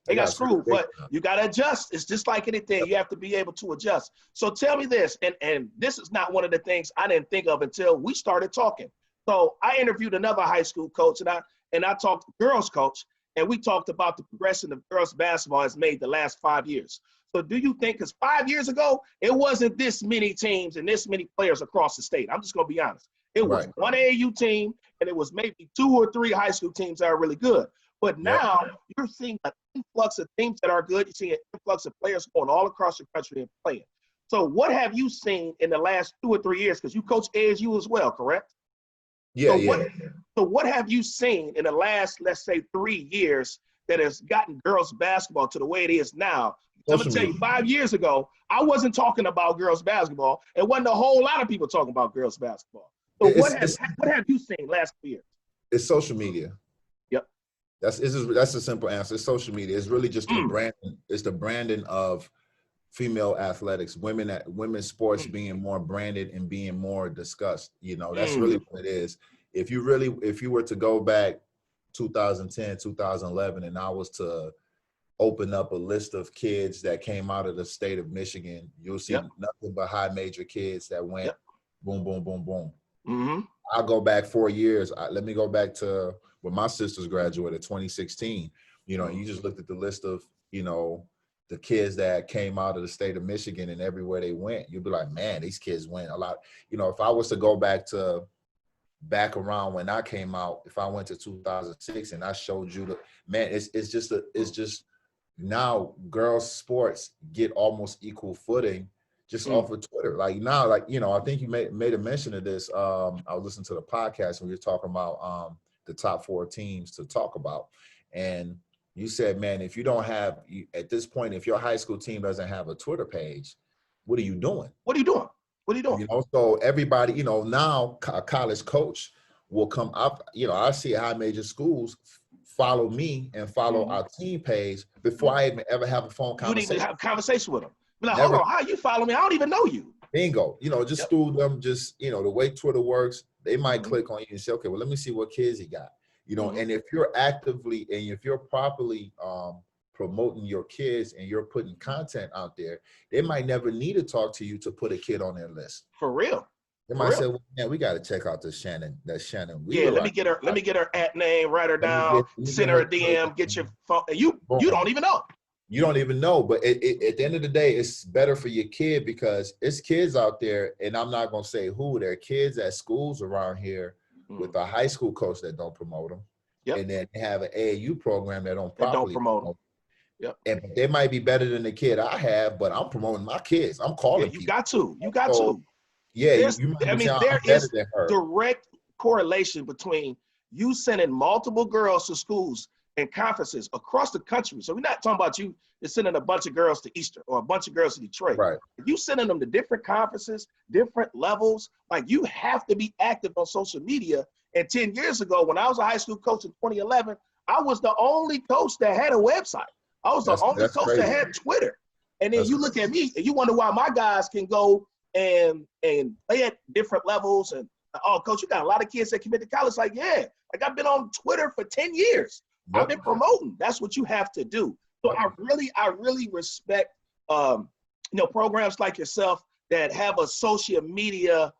They got screwed, but you got to adjust. It's just like anything. You have to be able to adjust. So tell me this, and this is not one of the things I didn't think of until we started talking. So I interviewed another high school coach, and I talked to girls coach, and we talked about the progression of girls basketball has made the last 5 years. So do you think, because 5 years ago, it wasn't this many teams and this many players across the state. I'm just going to be honest. It was one AAU team, and it was maybe 2 or 3 high school teams that are really good. But now you're seeing an influx of teams that are good. You're seeing an influx of players going all across the country and playing. So what have you seen in the last 2 or 3 years? Because you coach ASU as well, correct? So what have you seen in the last, let's say, 3 years that has gotten girls basketball to the way it is now? I'm going to tell you, 5 years ago, I wasn't talking about girls basketball. It wasn't a whole lot of people talking about girls basketball. So what have you seen last 2 years? It's social media. That's a simple answer. It's social media. It's really just the branding. It's the branding of female athletics, women's sports being more branded and being more discussed. You know, that's really what it is. If you were to go back 2010, 2011, and I was to open up a list of kids that came out of the state of Michigan, you'll see nothing but high major kids that went boom, boom, boom, boom. I'll go back 4 years. Let me go back to when my sisters graduated, 2016. You know, you just looked at the list of, you know, the kids that came out of the state of Michigan, and everywhere they went, you'd be like, man, these kids went a lot. You know, if I was to go back to back around when I came out, if I went to 2006 and I showed you it's just now girls sports get almost equal footing just off of Twitter. Like now, like, you know, I think you made a mention of this. I was listening to the podcast and we were talking about the top 4 teams to talk about. And you said, man, if you don't have, at this point, if your high school team doesn't have a Twitter page, what are you doing? What are you doing? What are you doing? You know, so everybody, you know, now a college coach will come up, you know, I see high major schools follow me and follow our team page before I even ever have a phone conversation. You didn't even have a conversation with them. Be like, Never. hold on, how you follow me? I don't even know you. Bingo. You know, just through them, just, you know, the way Twitter works, they might click on you and say, okay, well, let me see what kids he got. You know, and if you're actively and if you're properly promoting your kids and you're putting content out there, they might never need to talk to you to put a kid on their list. For real. They might say, well, man, we got to check out Shannon Wheeler. Yeah, let me get her at name, write her down, send her a DM, get your phone. You don't even know. You don't even know, but at the end of the day, it's better for your kid because it's kids out there, and I'm not going to say who, there are kids at schools around here with a high school coach that don't promote them. And then they have an AAU program that don't promote them. And they might be better than the kid I have, but I'm promoting my kids. I'm calling people. You got to. Yeah, there is direct correlation between you sending multiple girls to schools and conferences across the country. So we're not talking about you just sending a bunch of girls to Eastern or a bunch of girls to Detroit. Right. If you sending them to different conferences, different levels, like you have to be active on social media. And 10 years ago, when I was a high school coach in 2011, I was the only coach that had a website. I was the only coach that had Twitter. And then you look at me and you wonder why my guys can go and play at different levels. And, oh, coach, you got a lot of kids that commit to college. Like, yeah, like I've been on Twitter for 10 years. I've been promoting. That's what you have to do. So I really respect, programs like yourself that have a social media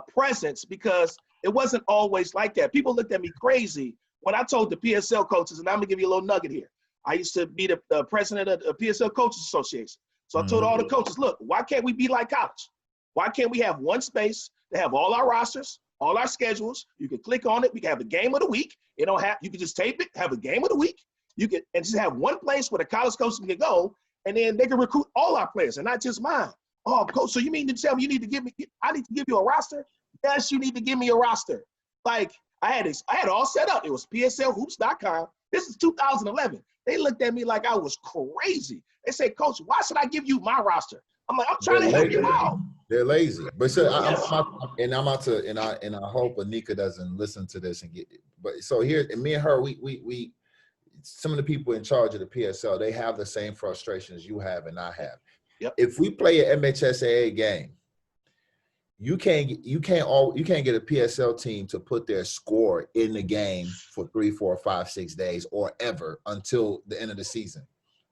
presence, because it wasn't always like that. People looked at me crazy when I told the PSL coaches, and I'm gonna give you a little nugget here. I used to be the president of the PSL Coaches Association. So I told all the coaches, look, why can't we be like college? Why can't we have one space to have all our rosters, all our schedules? You can click on it. We can have a game of the week. You can just tape it, have a game of the week. You can, and just have one place where the college coaches can go, and then they can recruit all our players and not just mine. Oh, coach, so you mean to tell me I need to give you a roster? Yes, you need to give me a roster. Like I had it all set up. It was PSLHoops.com. This is 2011. They looked at me like I was crazy. They said, coach, why should I give you my roster? I'm like, I'm trying to help you out. They're lazy. But so I hope Anika doesn't listen to this and get it. But so here, and me and her, we some of the people in charge of the PSL, they have the same frustrations you have and I have. Yep. If we play an MHSAA game, you can't get a PSL team to put their score in the game for 3, 4, 5, 6 days or ever until the end of the season.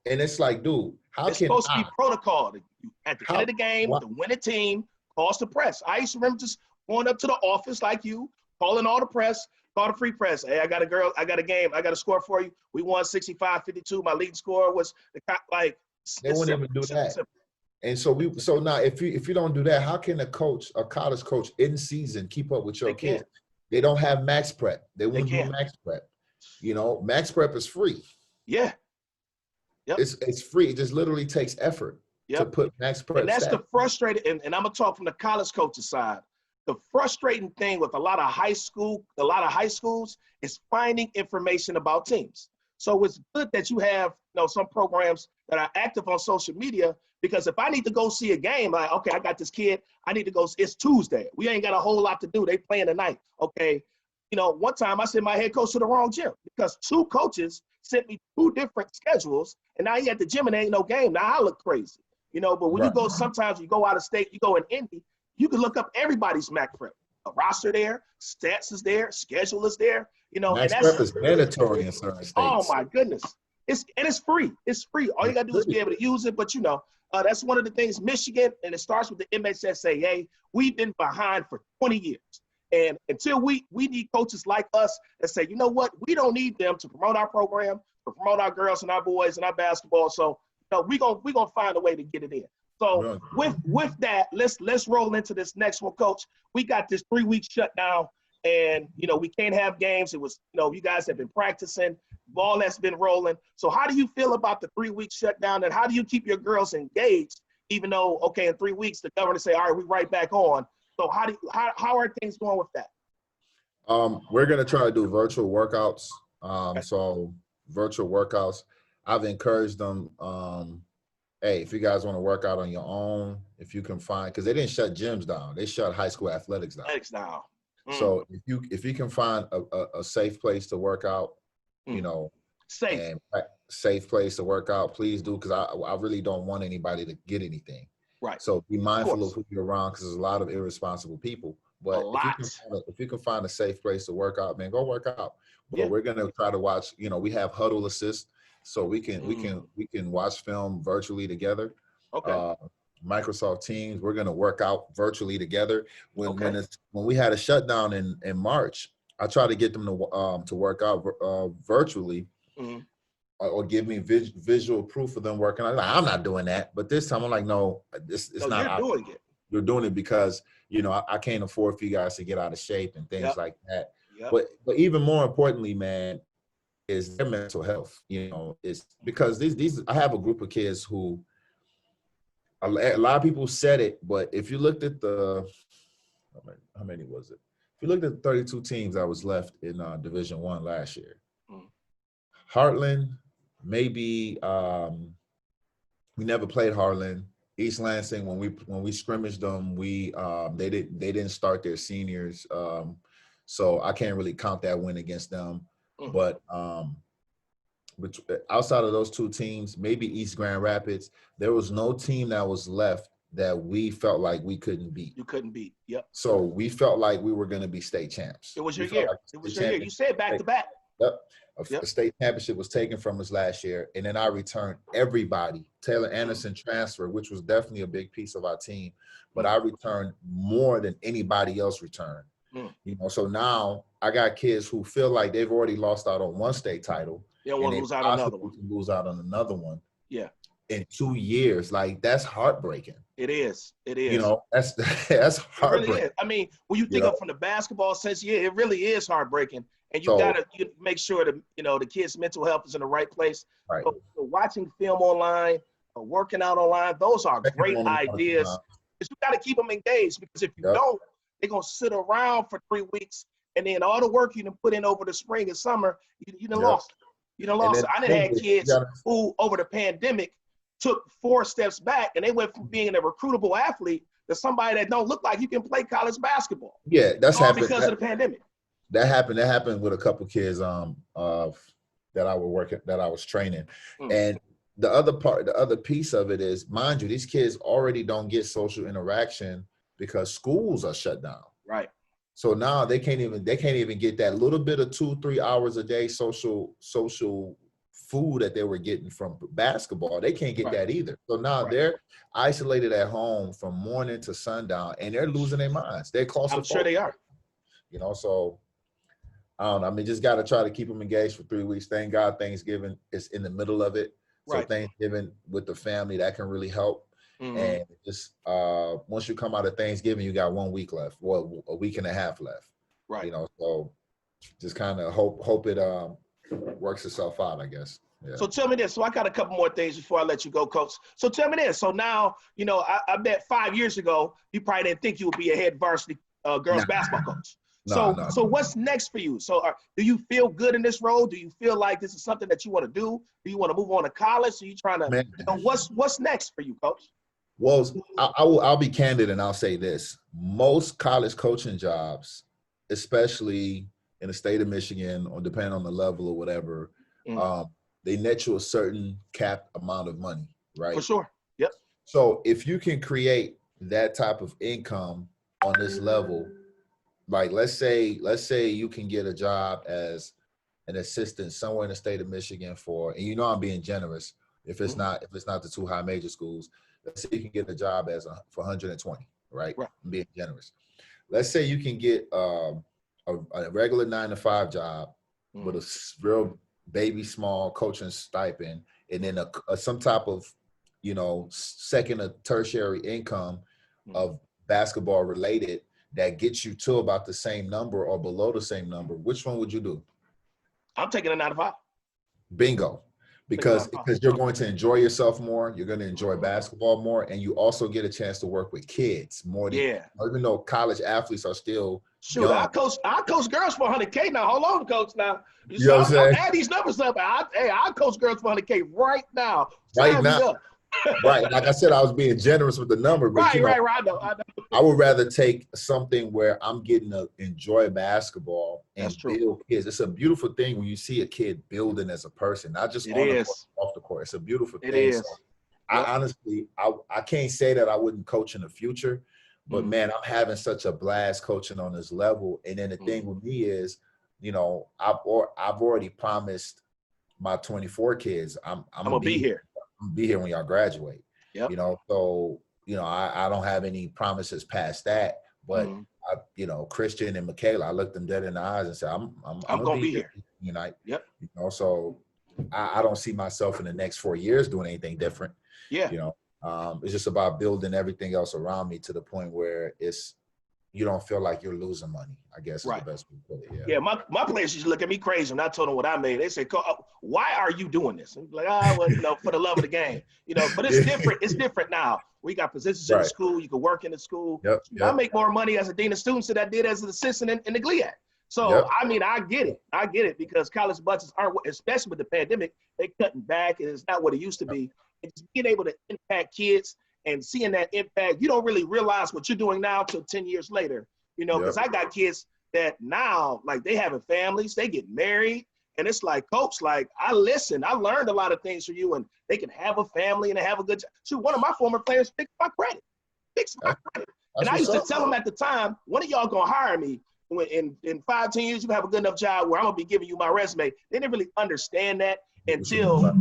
And it's like, dude, it's supposed to be protocol. At the end of the game, the winning team calls the press. I used to remember just going up to the office like you, calling all the press, call the free press. Hey, I got a game, I got a score for you. We won 65-52. My leading score was like. They wouldn't even do that. And so now if you don't do that, how can a college coach in season keep up with your kids? They don't have max prep. They won't do max prep. You know, max prep is free. Yeah. Yep. It's free. It just literally takes effort to put max prep. And that's the frustrating, and I'm gonna talk from the college coach's side. The frustrating thing with a lot of high schools is finding information about teams. So it's good that you have some programs that are active on social media, because if I need to go see a game, like, okay, I got this kid, I need to go, it's Tuesday. We ain't got a whole lot to do. They playing tonight. Okay. One time I sent my head coach to the wrong gym because 2 coaches sent me 2 different schedules, and now he at the gym and there ain't no game. Now I look crazy, but when you go, sometimes you go out of state, you go in Indy, you can look up everybody's MAC prep. A roster there, stats is there, schedule is there, Max prep is mandatory in certain states. Oh my goodness. It's free. It's free. All you gotta do is be able to use it. But that's one of the things, Michigan, and it starts with the MHSAA, we've been behind for 20 years. And until we need coaches like us that say, you know what, we don't need them to promote our program, to promote our girls and our boys and our basketball. So we're gonna find a way to get it in. So with that, let's roll into this next one, Coach. We got this 3-week shutdown, and, you know, we can't have games. It was, you know, you guys have been practicing, ball has been rolling. So how do you feel about the 3-week shutdown, and how do you keep your girls engaged, even though, okay, in 3 weeks, the governor say, all right, we're right back on. So how are things going with that? We're going to try to do virtual workouts. Okay. So virtual workouts, I've encouraged them, hey, if you guys want to work out on your own, if you can find, because they didn't shut gyms down, they shut high school athletics down. So if you can find a safe place to work out, you know, and safe place to work out, please do, because I really don't want anybody to get anything. Right. So be mindful of who you're around, because there's a lot of irresponsible people. But if you can find a safe place to work out, man, go work out. But we're gonna try to watch. You know, we have Huddle Assist, so we can watch film virtually together. Okay. Microsoft Teams, we're gonna work out virtually together. When we had a shutdown in March, I tried to get them to work out virtually, or give me visual proof of them working out. I'm not doing that. But this time I'm like, no, it's not. You're doing it. You're doing it because, you know, I can't afford for you guys to get out of shape and things like that. But even more importantly, man, is their mental health. You know, it's because these I have a group of kids who a lot of people said it, but if you looked at how many was it? If you looked at the 32 teams that was left in Division I last year, Heartland, maybe we never played Heartland. East Lansing, when we scrimmaged them, they didn't start their seniors, so I can't really count that win against them. But outside of those two teams, maybe East Grand Rapids, there was no team that was left that we felt like we couldn't beat. You couldn't beat. Yep. So we felt like we were going to be state champs. It was your year. It was your year. You said back to back. Yep. A state championship was taken from us last year, and then I returned everybody. Taylor Anderson transfer, which was definitely a big piece of our team, but I returned more than anybody else returned. You know, so now I got kids who feel like they've already lost out on one state title. They don't want to lose out on another one. Lose out on another one. Yeah. In 2 years, like that's heartbreaking. It is. It is. You know, that's heartbreaking. It really is. I mean, when you think of from the basketball sense, it really is heartbreaking. And you gotta make sure that, you know, the kids' mental health is in the right place. Right. So watching film online, working out online, those are great ideas. But you gotta keep them engaged, because if you don't, they're gonna sit around for 3 weeks, and then all the work you done put in over the spring and summer, you done lost. You done lost. I done had kids who over the pandemic took 4 steps back, and they went from being a recruitable athlete to somebody that don't look like you can play college basketball. Yeah, that's happened because of the pandemic. That happened with a couple kids that I was training. And the other piece of it is, mind you, these kids already don't get social interaction because schools are shut down. Right. So now they can't even get that little bit of 2-3 hours a day social food that they were getting from basketball. They can't get that either. So now they're isolated at home from morning to sundown, and they're losing their minds. They're claustrophobic. I'm sure they are. You know, so I don't know. I mean, just got to try to keep them engaged for 3 weeks. Thank God Thanksgiving is in the middle of it. So Thanksgiving with the family, that can really help. And just once you come out of Thanksgiving, you got 1 week left, well, a week and a half left. Right. You know, so just kind of hope it works itself out, I guess. Yeah. So tell me this. So I got a couple more things before I let you go, Coach. So tell me this. So now, you know, I bet 5 years ago, you probably didn't think you would be a head varsity girls basketball coach. So what's next for you? So do you feel good in this role? Do you feel like this is something that you want to do? Do you want to move on to college? Are you trying to, you know, what's next for you, Coach? Well, I'll be candid and I'll say this. Most college coaching jobs, especially in the state of Michigan, or depending on the level or whatever, they net you a certain capped amount of money, right? For sure. Yep. So if you can create that type of income on this level, like let's say you can get a job as an assistant somewhere in the state of Michigan and you know I'm being generous if it's not the 2 high major schools. Let's say you can get a job for 120, right? I'm being generous. Let's say you can get a regular 9-to-5 job with a real baby small coaching stipend, and then some type of, you know, second or tertiary income of basketball related. that gets you to about the same number or below the same number, which one would you do? I'm taking a 9 to 5. Bingo. Because you're going to enjoy yourself more, you're going to enjoy basketball more, and you also get a chance to work with kids more than, even though college athletes are still Shoot, young. I coach girls for 100K now. Hold on, coach. Now, You know what I'm saying? I'll add these numbers up. I coach girls for 100K right now. Right now. Right. Like I said, I was being generous with the number, but right. I know. I would rather take something where I'm getting to enjoy basketball and build kids. It's a beautiful thing when you see a kid building as a person, not just on the court, off the court. It's a beautiful thing. It is. So I honestly, I can't say that I wouldn't coach in the future, but man, I'm having such a blast coaching on this level. And then the thing with me is, you know, I've already promised my 24 kids, I'm gonna be here. I'm gonna be here when y'all graduate. Yep. You know, so you know, I don't have any promises past that, but you know, Christian and Michaela, I looked them dead in the eyes and said, I'm gonna be here. You know, you know, so I don't see myself in the next 4 years doing anything different. Yeah. You know, it's just about building everything else around me to the point where you don't feel like you're losing money, I guess is the best way to put it. Yeah, my players used to look at me crazy when I told them what I made. They said, why are you doing this? I'm like, well, you know, for the love of the game. You know, but it's different. It's different now. We got positions in the school. You can work in the school. I make more money as a dean of students than I did as an assistant in the GLIAC. So, I mean, I get it. I get it because college budgets aren't, especially with the pandemic, they cutting back and it's not what it used to be. And just being able to impact kids and seeing that impact, you don't really realize what you're doing now till 10 years later, you know, because I got kids that now, like, they having families, they get married, and it's like, coach, like, I learned a lot of things from you, and they can have a family and have a good time. So one of my former players fixed my credit. And I used to tell them at the time, one of y'all gonna hire me when in 5-10 years, you have a good enough job where I'm gonna be giving you my resume. They didn't really understand that until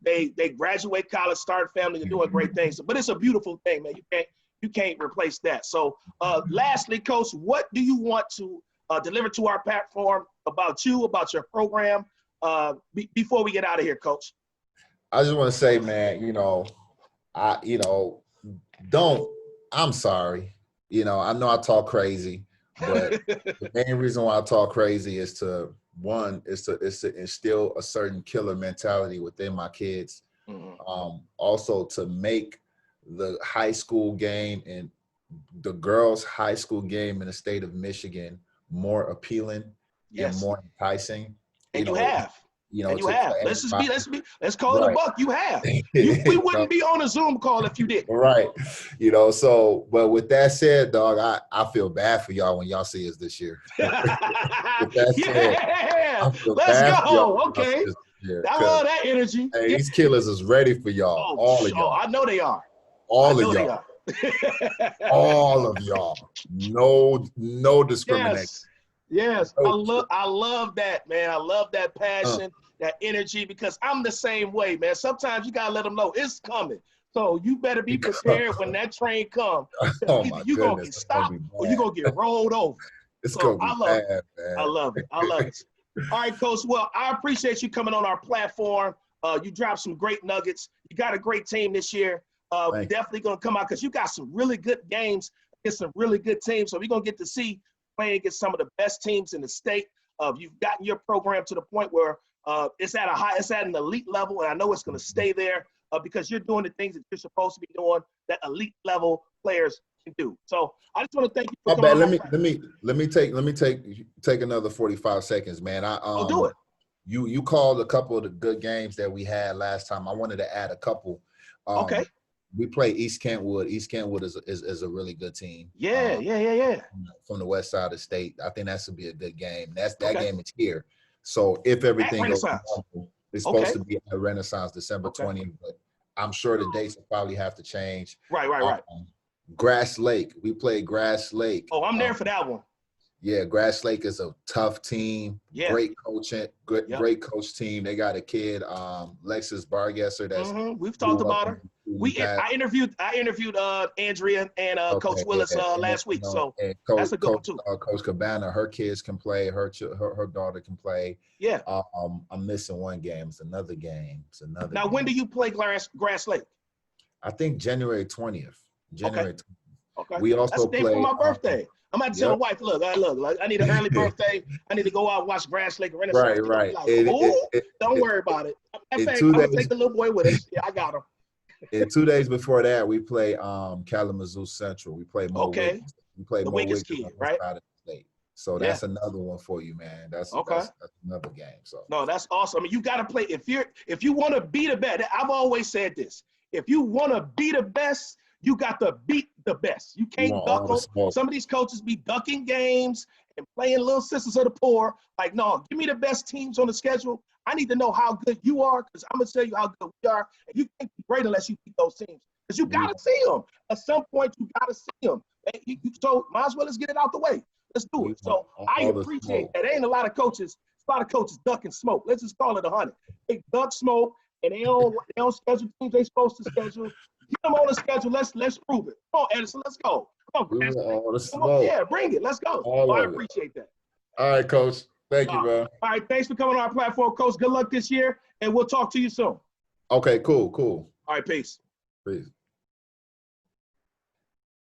they graduate college, start family, and doing great things. But it's a beautiful thing, man. You can't replace that. So lastly, coach, what do you want to deliver to our platform about you, about your program, before we get out of here, coach? I just want to say, man, you know, I'm sorry. You know, I know I talk crazy, but the main reason why I talk crazy is to instill a certain killer mentality within my kids. Also to make the high school game and the girls' high school game in the state of Michigan more appealing and more enticing. And you have. You know, let's call it a buck. You have. We wouldn't be on a Zoom call if you didn't. Right. You know, so, but with that said, dog, I feel bad for y'all when y'all see us this year. With that said, let's go. Okay. I love that energy. Hey, these killers is ready for y'all. All of y'all. I know they are. All of y'all. All of y'all. No discrimination. Yes. I love that, man. I love that passion, that energy, because I'm the same way, man. Sometimes you gotta let them know it's coming. So you better be prepared when that train comes. Either you're gonna get stopped or you're gonna get rolled over. It's gonna be bad, man. I love it. All right, Coach. Well, I appreciate you coming on our platform. You dropped some great nuggets. You got a great team this year. Definitely gonna come out because you got some really good games against some really good teams. So we're gonna get to see playing against some of the best teams in the state. You've gotten your program to the point where it's at an elite level, and I know it's going to stay there because you're doing the things that you're supposed to be doing that elite level players can do. So I just want to thank you for coming on. Let me take another 45 seconds, man. Do it. You called a couple of the good games that we had last time. I wanted to add a couple. Okay. We play East Kentwood. East Kentwood is a really good team. Yeah. From the west side of the state. I think that should be a good game. That game is here. So if everything goes well, it's supposed to be at Renaissance December 20th, but I'm sure the dates will probably have to change. Right. Grass Lake. We play Grass Lake. Oh, I'm there for that one. Yeah, Grass Lake is a tough team. Yeah. Great coaching, great coach team. They got a kid, Lexus Bargesser. That's we've talked about her. I interviewed Adrienne and Coach Willis last week. So that's a good one too. Coach Cabana, her kids can play. Her daughter can play. Yeah. I'm missing one game. It's another game. Now, when do you play Grass Lake? I think January 20th. January 20th. We That's also the day for play. my birthday. I'm about to tell my Yep. wife, look, I need an early birthday. I need to go out and watch Grass Lake Renaissance. Right, right. Like, don't worry about it. In fact, I'm gonna take the little boy with us. Yeah, I got him. And 2 days before that, we play Kalamazoo Central. We play Mo Okay. Wiggins. We play The Mo Wiggins Wiggins kid, on this right? side of the state. So Yeah. that's another one for you, man. That's another game. So No, that's awesome. I mean, you got to play. If you want to be the best, I've always said this. If you want to be the best, you got to beat the best. You you can't want duck all the them. smoke. Some of these coaches be ducking games and playing little sisters of the poor. Like, no, give me the best teams on the schedule. I need to know how good you are because I'm going to tell you how good we are. And you can't be great unless you beat those teams because you got to see them. At some point, you got to see them. So might as well let's get it out the way. Let's do it. So I appreciate that. There ain't a lot of coaches. A lot of coaches duck and smoke. Let's just call it 100. They duck, smoke, and they don't schedule teams they supposed to schedule. Get them on the schedule. Let's prove it. Come on, Edison. Let's go. Come on, All the smoke. yeah, bring it. Let's go. I appreciate that. All right, Coach. Thank you, man. All right, thanks for coming on our platform, Coach. Good luck this year, and we'll talk to you soon. Okay, cool. All right, peace. Peace.